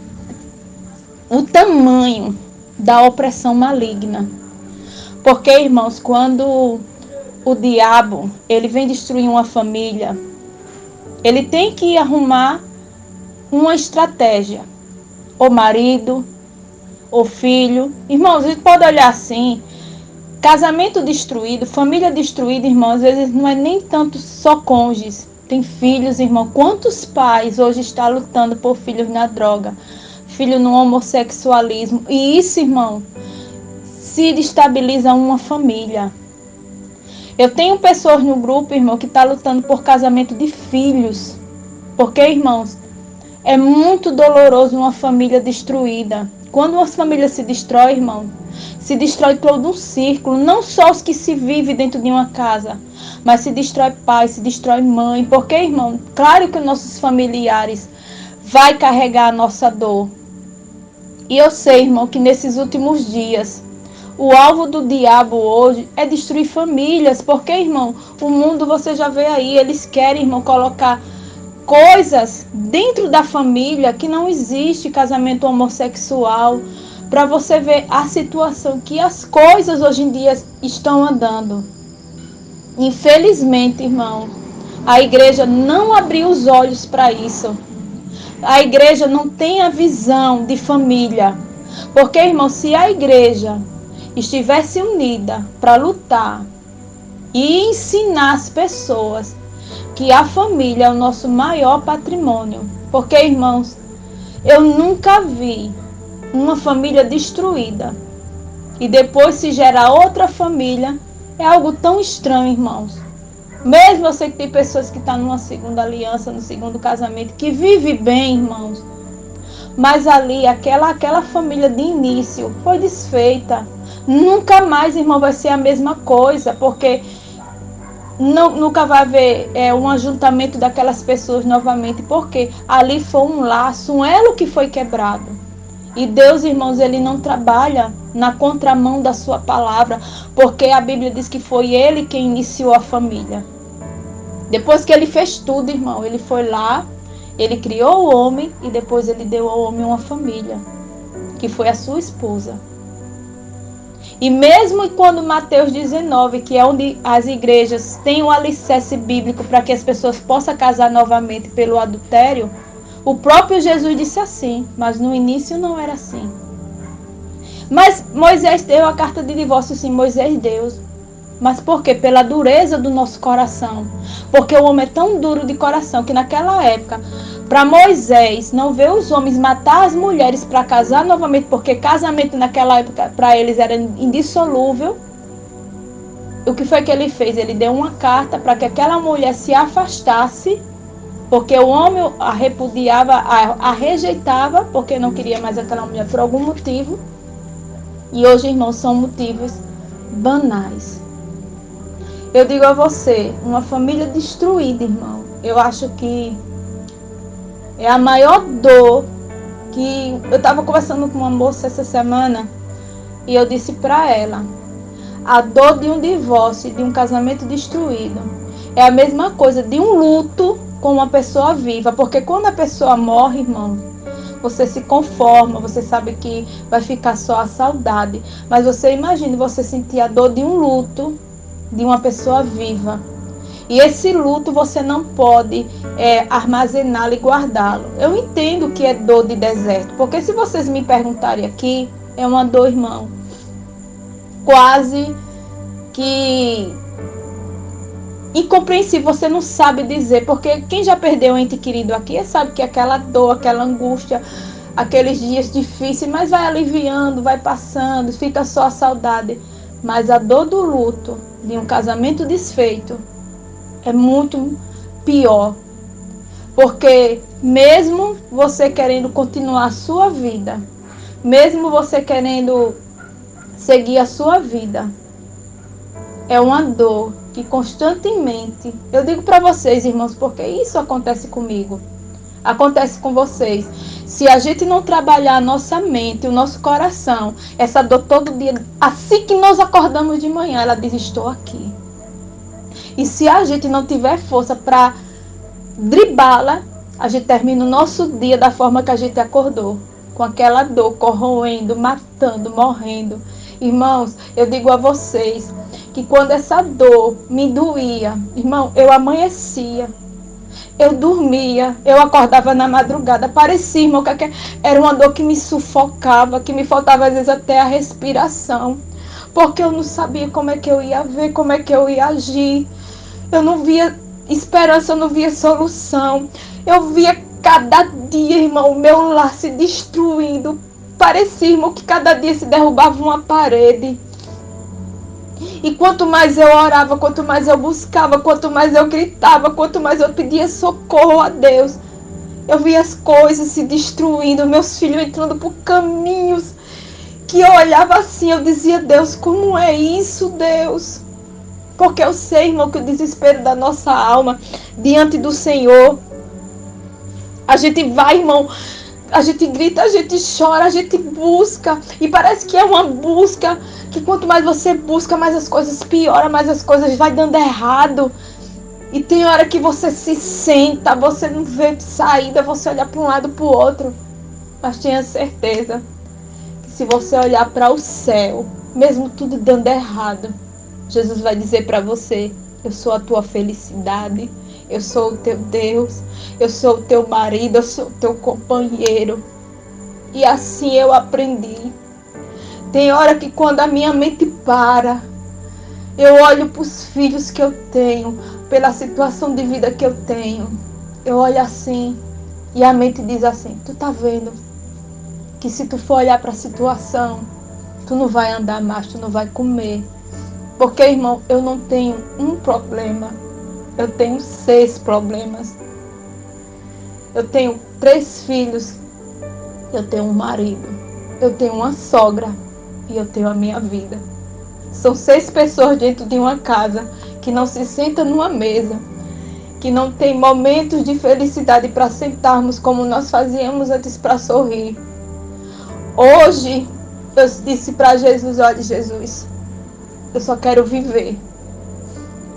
o tamanho da opressão maligna. Porque, irmãos, quando o diabo ele vem destruir uma família, ele tem que arrumar uma estratégia. O marido, o filho. Irmãos, a gente pode olhar assim... Casamento destruído, família destruída, irmão, às vezes não é nem tanto só cônjuges. Tem filhos, irmão. Quantos pais hoje estão lutando por filhos na droga, filho no homossexualismo? E isso, irmão, se destabiliza uma família. Eu tenho pessoas no grupo, irmão, que estão lutando por casamento de filhos. Porque, irmãos, é muito doloroso uma família destruída. Quando uma família se destrói, irmão, se destrói todo um círculo, não só os que se vivem dentro de uma casa, mas se destrói pai, se destrói mãe. Porque, irmão, claro que nossos familiares vai carregar a nossa dor. E eu sei, irmão, que nesses últimos dias, o alvo do diabo hoje é destruir famílias. Porque, irmão, o mundo, você já vê aí, eles querem, irmão, colocar coisas dentro da família que não existe, casamento homossexual, para você ver a situação que as coisas hoje em dia estão andando. Infelizmente, irmão, a igreja não abriu os olhos para isso. A igreja não tem a visão de família. Porque, irmão, se a igreja estivesse unida para lutar e ensinar as pessoas que a família é o nosso maior patrimônio. Porque, irmãos, eu nunca vi uma família destruída e depois se gera outra família. É algo tão estranho, irmãos. Mesmo eu sei que tem pessoas que estão numa segunda aliança, no segundo casamento, que vive bem, irmãos, mas ali aquela família de início foi desfeita. Nunca mais, irmão, vai ser a mesma coisa, porque nunca vai haver um ajuntamento daquelas pessoas novamente, porque ali foi um laço, um elo que foi quebrado. E Deus, irmãos, ele não trabalha na contramão da sua palavra, porque a Bíblia diz que foi ele quem iniciou a família. Depois que ele fez tudo, irmão, ele foi lá Ele criou o homem e depois ele deu ao homem uma família, que foi a sua esposa. E mesmo quando Mateus 19, que é onde as igrejas têm um alicerce bíblico para que as pessoas possam casar novamente pelo adultério, o próprio Jesus disse assim, mas no início não era assim. Mas Moisés deu a carta de divórcio, sim, Moisés deu. Mas por quê? Pela dureza do nosso coração. Porque o homem é tão duro de coração que naquela época, para Moisés não ver os homens matar as mulheres para casar novamente, porque casamento naquela época para eles era indissolúvel. O que foi que ele fez? Ele deu uma carta para que aquela mulher se afastasse, porque o homem a repudiava, a rejeitava, porque não queria mais aquela mulher por algum motivo. E hoje, irmãos, são motivos banais. Eu digo a você, uma família destruída, irmão, eu acho que é a maior dor que... Eu estava conversando com uma moça essa semana e eu disse para ela, a dor de um divórcio, de um casamento destruído, é a mesma coisa de um luto com uma pessoa viva, porque quando a pessoa morre, irmão, você se conforma, você sabe que vai ficar só a saudade, mas você imagina você sentir a dor de um luto de uma pessoa viva. E esse luto você não pode armazená-lo e guardá-lo. Eu entendo que é dor de deserto, porque se vocês me perguntarem aqui, é uma dor, irmão, quase que incompreensível, você não sabe dizer, porque quem já perdeu um ente querido aqui sabe que aquela dor, aquela angústia, aqueles dias difíceis, mas vai aliviando, vai passando, fica só a saudade. Mas a dor do luto de um casamento desfeito é muito pior, porque mesmo você querendo continuar a sua vida, mesmo você querendo seguir a sua vida, é uma dor que constantemente, eu digo para vocês, irmãos, porque isso acontece comigo, acontece com vocês. Se a gente não trabalhar a nossa mente, o nosso coração, essa dor todo dia, assim que nós acordamos de manhã, ela diz, estou aqui. E se a gente não tiver força para driblá-la, a gente termina o nosso dia da forma que a gente acordou, com aquela dor corroendo, matando, morrendo. Irmãos, eu digo a vocês que quando essa dor me doía, irmão, eu amanhecia, eu dormia, eu acordava na madrugada, parecia, irmão, que era uma dor que me sufocava, que me faltava às vezes até a respiração, porque eu não sabia como é que eu ia ver, como é que eu ia agir. Eu não via esperança, eu não via solução. Eu via cada dia, irmão, o meu lar se destruindo. Parecia, irmão, que cada dia se derrubava uma parede. E quanto mais eu orava, quanto mais eu buscava, quanto mais eu gritava, quanto mais eu pedia socorro a Deus, eu via as coisas se destruindo, meus filhos entrando por caminhos que eu olhava assim, eu dizia, Deus, como é isso, Deus? Porque eu sei, irmão, que o desespero da nossa alma diante do Senhor, a gente vai, irmão, a gente grita, a gente chora, a gente busca. E parece que é uma busca que quanto mais você busca, mais as coisas pioram, mais as coisas vai dando errado. E tem hora que você se senta, você não vê saída, você olha para um lado para o outro. Mas tenha certeza que se você olhar para o céu, mesmo tudo dando errado, Jesus vai dizer para você, eu sou a tua felicidade, eu sou o teu Deus, eu sou o teu marido, eu sou o teu companheiro. E assim eu aprendi. Tem hora que quando a minha mente para, eu olho para os filhos que eu tenho, pela situação de vida que eu tenho. Eu olho assim e a mente diz assim, tu tá vendo que se tu for olhar para a situação, tu não vai andar mais, tu não vai comer. Porque, irmão, eu não tenho um problema. Eu tenho 6 problemas. Eu tenho 3 filhos. Eu tenho um marido. Eu tenho uma sogra. E eu tenho a minha vida. São 6 pessoas dentro de uma casa que não se sentam numa mesa. Que não tem momentos de felicidade para sentarmos como nós fazíamos antes para sorrir. Hoje, eu disse para Jesus, olha, Jesus, eu só quero viver.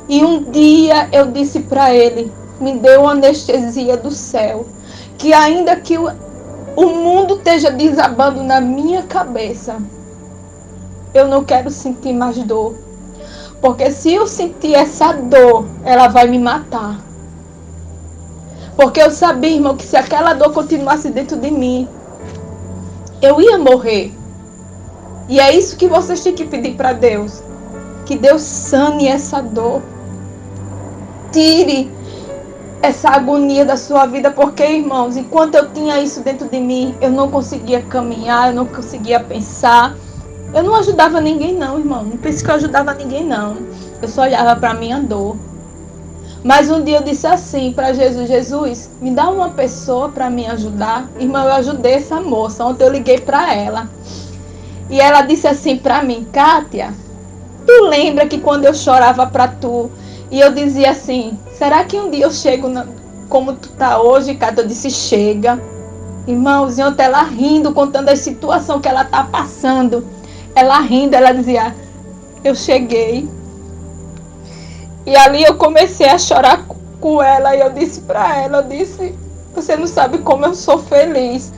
E um dia eu disse para ele, me deu uma anestesia do céu. que ainda que o mundo esteja desabando na minha cabeça, eu não quero sentir mais dor. Porque se eu sentir essa dor, ela vai me matar. Porque eu sabia, irmão, que se aquela dor continuasse dentro de mim, eu ia morrer. E é isso que vocês têm que pedir para Deus. Que Deus sane essa dor. Tire essa agonia da sua vida. Porque, irmãos, enquanto eu tinha isso dentro de mim, eu não conseguia caminhar, eu não conseguia pensar. Eu não ajudava ninguém não, irmão. Não pense que eu ajudava ninguém não. Eu só olhava para minha dor. Mas um dia eu disse assim para Jesus: Jesus, me dá uma pessoa para me ajudar. Irmão, eu ajudei essa moça. Ontem eu liguei para ela. E ela disse assim para mim: Kátia, tu lembra que quando eu chorava para tu, e eu dizia assim, será que um dia eu chego como tu tá hoje, Kátia? Eu disse, chega. Irmãos, e ontem ela rindo, contando a situação que ela tá passando. Ela rindo, ela dizia, eu cheguei. E ali eu comecei a chorar com ela. E eu disse para ela, eu disse, você não sabe como eu sou feliz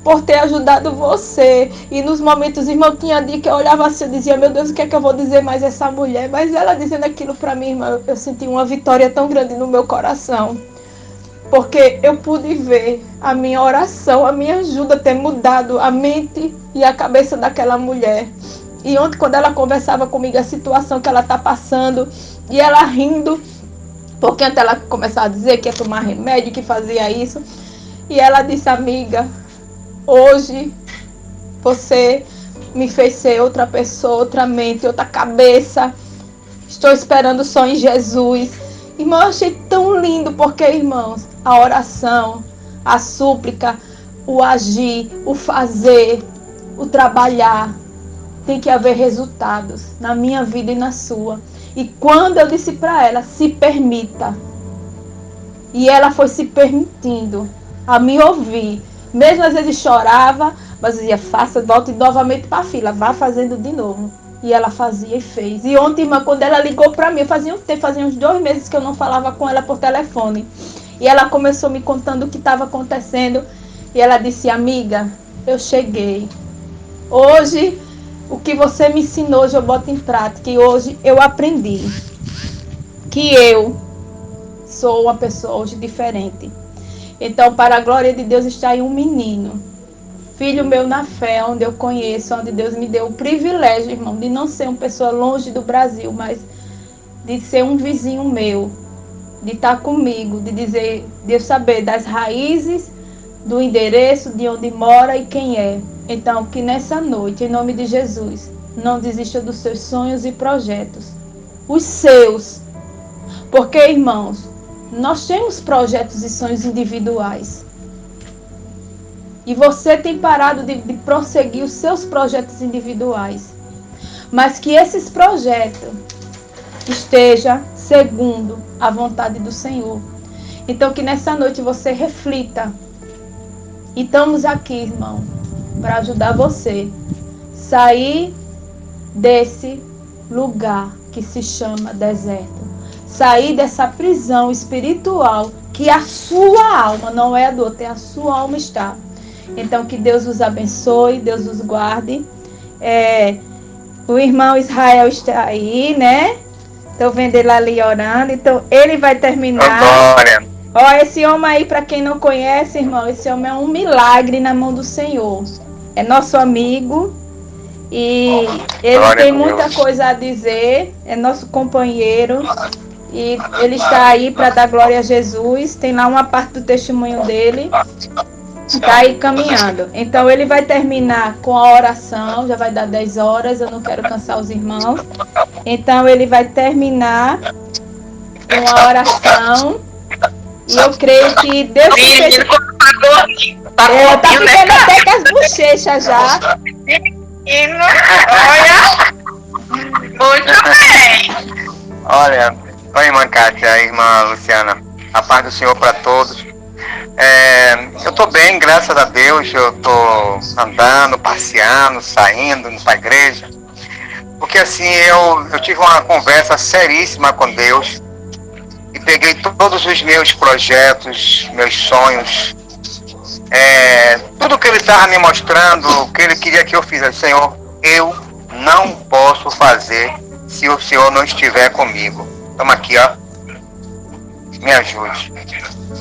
por ter ajudado você. E nos momentos, irmão, tinha dia que eu olhava assim, eu dizia, meu Deus, o que é que eu vou dizer mais a essa mulher? Mas ela dizendo aquilo para mim, irmão, eu senti uma vitória tão grande no meu coração. Porque eu pude ver a minha oração, a minha ajuda ter mudado a mente e a cabeça daquela mulher. E ontem, quando ela conversava comigo, a situação que ela está passando, e ela rindo, porque antes ela começava a dizer que ia tomar remédio, que fazia isso. E ela disse, amiga, hoje você me fez ser outra pessoa, outra mente, outra cabeça. Estou esperando só em Jesus. Irmão, eu achei tão lindo, porque, irmãos, a oração, a súplica, o agir, o fazer, o trabalhar, tem que haver resultados na minha vida e na sua. E quando eu disse para ela, se permita, e ela foi se permitindo a me ouvir, mesmo às vezes chorava, mas dizia, faça, volte novamente para a fila, vá fazendo de novo. E ela fazia e fez. E ontem, irmã, quando ela ligou para mim, fazia uns 2 meses que eu não falava com ela por telefone. E ela começou me contando o que estava acontecendo. E ela disse, amiga, eu cheguei. Hoje, o que você me ensinou, hoje eu boto em prática. E hoje eu aprendi que eu sou uma pessoa hoje diferente. Então, para a glória de Deus, está aí um menino, filho meu na fé, onde eu conheço, onde Deus me deu o privilégio, irmão, de não ser uma pessoa longe do Brasil, mas de ser um vizinho meu, de estar comigo, de dizer, de eu saber das raízes, do endereço, de onde mora e quem é. Então, que nessa noite, em nome de Jesus, não desista dos seus sonhos e projetos, os seus, porque, irmãos, nós temos projetos e sonhos individuais. E você tem parado de prosseguir os seus projetos individuais. Mas que esses projetos estejam segundo a vontade do Senhor. Então que nessa noite você reflita. E estamos aqui, irmão, para ajudar você a sair desse lugar que se chama deserto. Sair dessa prisão espiritual que a sua alma, não é a do outro, é a sua alma está. Então, que Deus os abençoe, Deus os guarde. O irmão Israel está aí, né? Estou vendo ele ali orando. Então, ele vai terminar. Glória. Ó, esse homem aí, para quem não conhece, irmão, esse homem é um milagre na mão do Senhor. É nosso amigo. E ele Glória tem a muita Deus. coisa a dizer. É nosso companheiro. E ele está aí para dar glória a Jesus. Tem lá uma parte do testemunho dele. Está aí caminhando. Então ele vai terminar com a oração. Já vai dar 10 horas. Eu não quero cansar os irmãos. Então ele vai terminar com a oração. E eu creio que Deus Menino, tá tá gordinho, né, ficando cara? até com as bochechas já. Menino, olha, muito bem. Olha, oi, irmã Kátia, irmã Luciana, a paz do Senhor para todos. Eu tô bem, graças a Deus. Eu tô andando, passeando, saindo, indo pra igreja. Porque assim, eu tive uma conversa seríssima com Deus e peguei todos os meus projetos, meus sonhos, Tudo que ele estava me mostrando, o que ele queria que eu fizesse, Senhor, eu não posso fazer se o Senhor não estiver comigo. Toma aqui, ó, me ajude.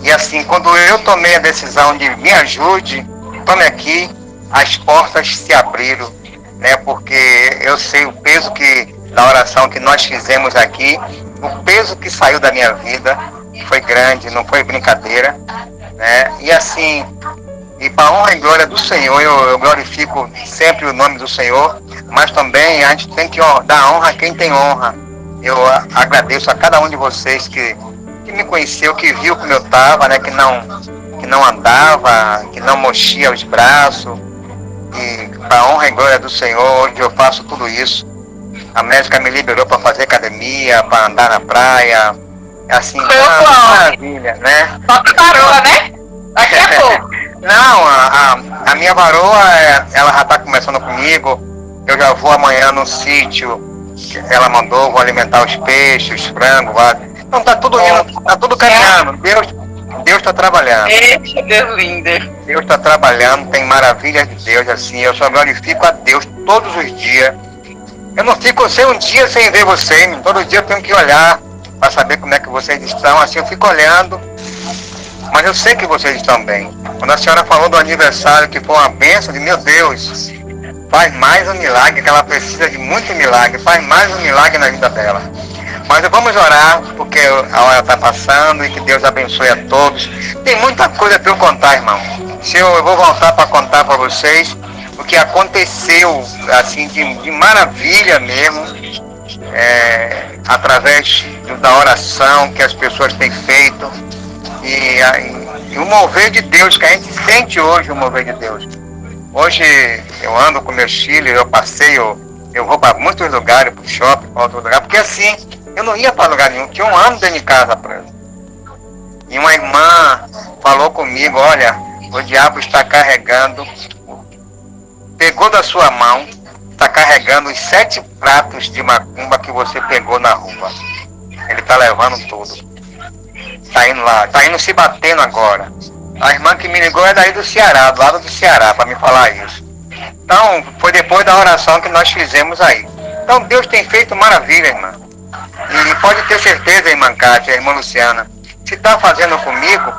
E assim, quando eu tomei a decisão de me ajude, tome aqui, as portas se abriram, né? Porque eu sei o peso da oração que nós fizemos aqui, o peso que saiu da minha vida foi grande, não foi brincadeira, né? E assim, e para a honra e glória do Senhor, eu glorifico sempre o nome do Senhor, mas também a gente tem que dar honra a quem tem honra. Eu agradeço a cada um de vocês que me conheceu, que viu como eu estava, né? Que não andava, que não mexia os braços. E para a honra e glória do Senhor, hoje eu faço tudo isso. A médica me liberou para fazer academia, para andar na praia. Assim, maravilha, né? Só varoa, né? Daqui a pouco. Não, a minha varoa, ela já está começando comigo. Eu já vou amanhã no sítio que ela mandou, vou alimentar os peixes, os frangos. Então tá tudo indo, tá tudo caminhando. Deus está trabalhando. Eita, Deus lindo. Deus está trabalhando, tem maravilhas de Deus, assim. Eu só glorifico a Deus todos os dias. Eu não fico sem um dia sem ver vocês. Todo dia eu tenho que olhar para saber como é que vocês estão. Assim, eu fico olhando, mas eu sei que vocês estão bem. Quando a senhora falou do aniversário, que foi uma bênção, de meu Deus, faz mais um milagre, que ela precisa de muito milagre, faz mais um milagre na vida dela. Mas vamos orar, porque a hora está passando e que Deus abençoe a todos. Tem muita coisa para eu contar, irmão. Eu vou voltar para contar para vocês o que aconteceu, assim, de maravilha mesmo, através da oração que as pessoas têm feito. E o mover de Deus, que a gente sente hoje o mover de Deus. Hoje eu ando com meus filhos, eu passeio, eu vou para muitos lugares, para o shopping, para outro lugar, porque assim, eu não ia para lugar nenhum, tinha um ano dentro de casa preso. E uma irmã falou comigo, olha, o diabo está carregando, pegou da sua mão, está carregando os 7 pratos de macumba que você pegou na rua. Ele está levando tudo. Está indo lá, está indo se batendo agora. A irmã que me ligou é daí do Ceará, do lado do Ceará, para me falar isso. Então, foi depois da oração que nós fizemos aí. Então, Deus tem feito maravilha, irmã. E pode ter certeza, irmã Cátia, irmã Luciana, se está fazendo comigo,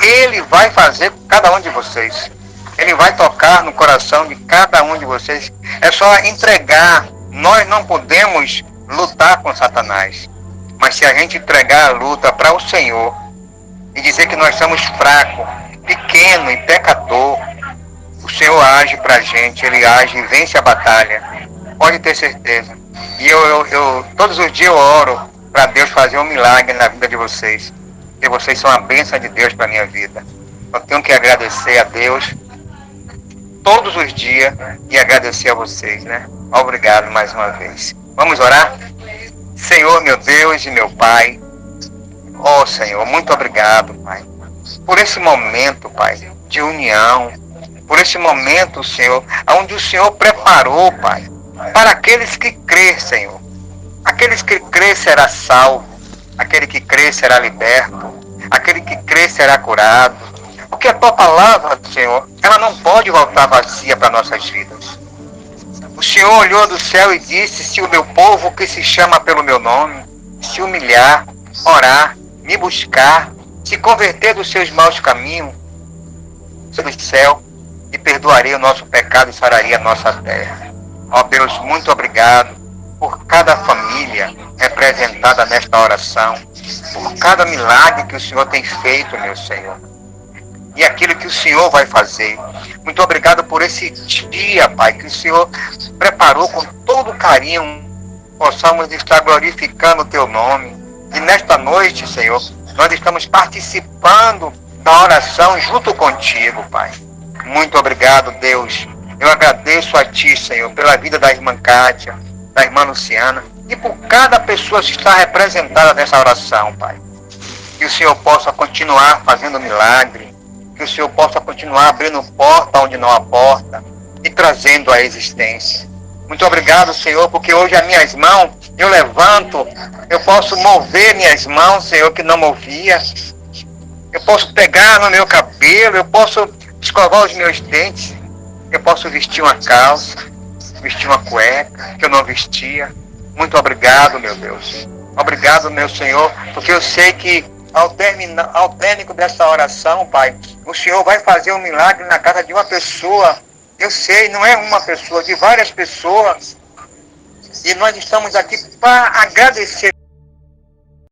Ele vai fazer com cada um de vocês. Ele vai tocar no coração de cada um de vocês. É só entregar. Nós não podemos lutar com Satanás. Mas se a gente entregar a luta para o Senhor e dizer que nós somos fracos, pequeno e pecador, o Senhor age para a gente, Ele age e vence a batalha. Pode ter certeza. E eu todos os dias eu oro para Deus fazer um milagre na vida de vocês. Porque vocês são a bênção de Deus para a minha vida. Eu tenho que agradecer a Deus todos os dias e agradecer a vocês, né? Obrigado mais uma vez. Vamos orar? Senhor, meu Deus e meu Pai, ó Senhor, muito obrigado, Pai, por esse momento, Pai, de união, por esse momento, Senhor, onde o Senhor preparou, Pai, para aqueles que crê, Senhor. Aqueles que crê será salvo, aquele que crê será liberto, aquele que crê será curado. Porque a tua palavra, Senhor, ela não pode voltar vazia para nossas vidas. O Senhor olhou do céu e disse, se o meu povo que se chama pelo meu nome, se humilhar, orar, me buscar, se converter dos seus maus caminhos, do céu, e perdoarei o nosso pecado e sararia a nossa terra. Ó Deus, muito obrigado por cada família representada nesta oração, por cada milagre que o Senhor tem feito, meu Senhor, e aquilo que o Senhor vai fazer. Muito obrigado por esse dia, Pai, que o Senhor preparou com todo carinho, possamos estar glorificando o Teu nome. E nesta noite, Senhor, nós estamos participando da oração junto contigo, Pai. Muito obrigado, Deus. Eu agradeço a Ti, Senhor, pela vida da irmã Cátia, da irmã Luciana, e por cada pessoa que está representada nessa oração, Pai. Que o Senhor possa continuar fazendo milagre, que o Senhor possa continuar abrindo porta onde não há porta e trazendo a existência. Muito obrigado, Senhor, porque hoje as minhas mãos, eu levanto, eu posso mover minhas mãos, Senhor, que não movia. Eu posso pegar no meu cabelo, eu posso escovar os meus dentes, eu posso vestir uma calça, vestir uma cueca, que eu não vestia. Muito obrigado, meu Deus. Obrigado, meu Senhor, porque eu sei que ao término dessa oração, Pai, o Senhor vai fazer um milagre na casa de uma pessoa. Eu sei, não é uma pessoa, de várias pessoas. E nós estamos aqui para agradecer.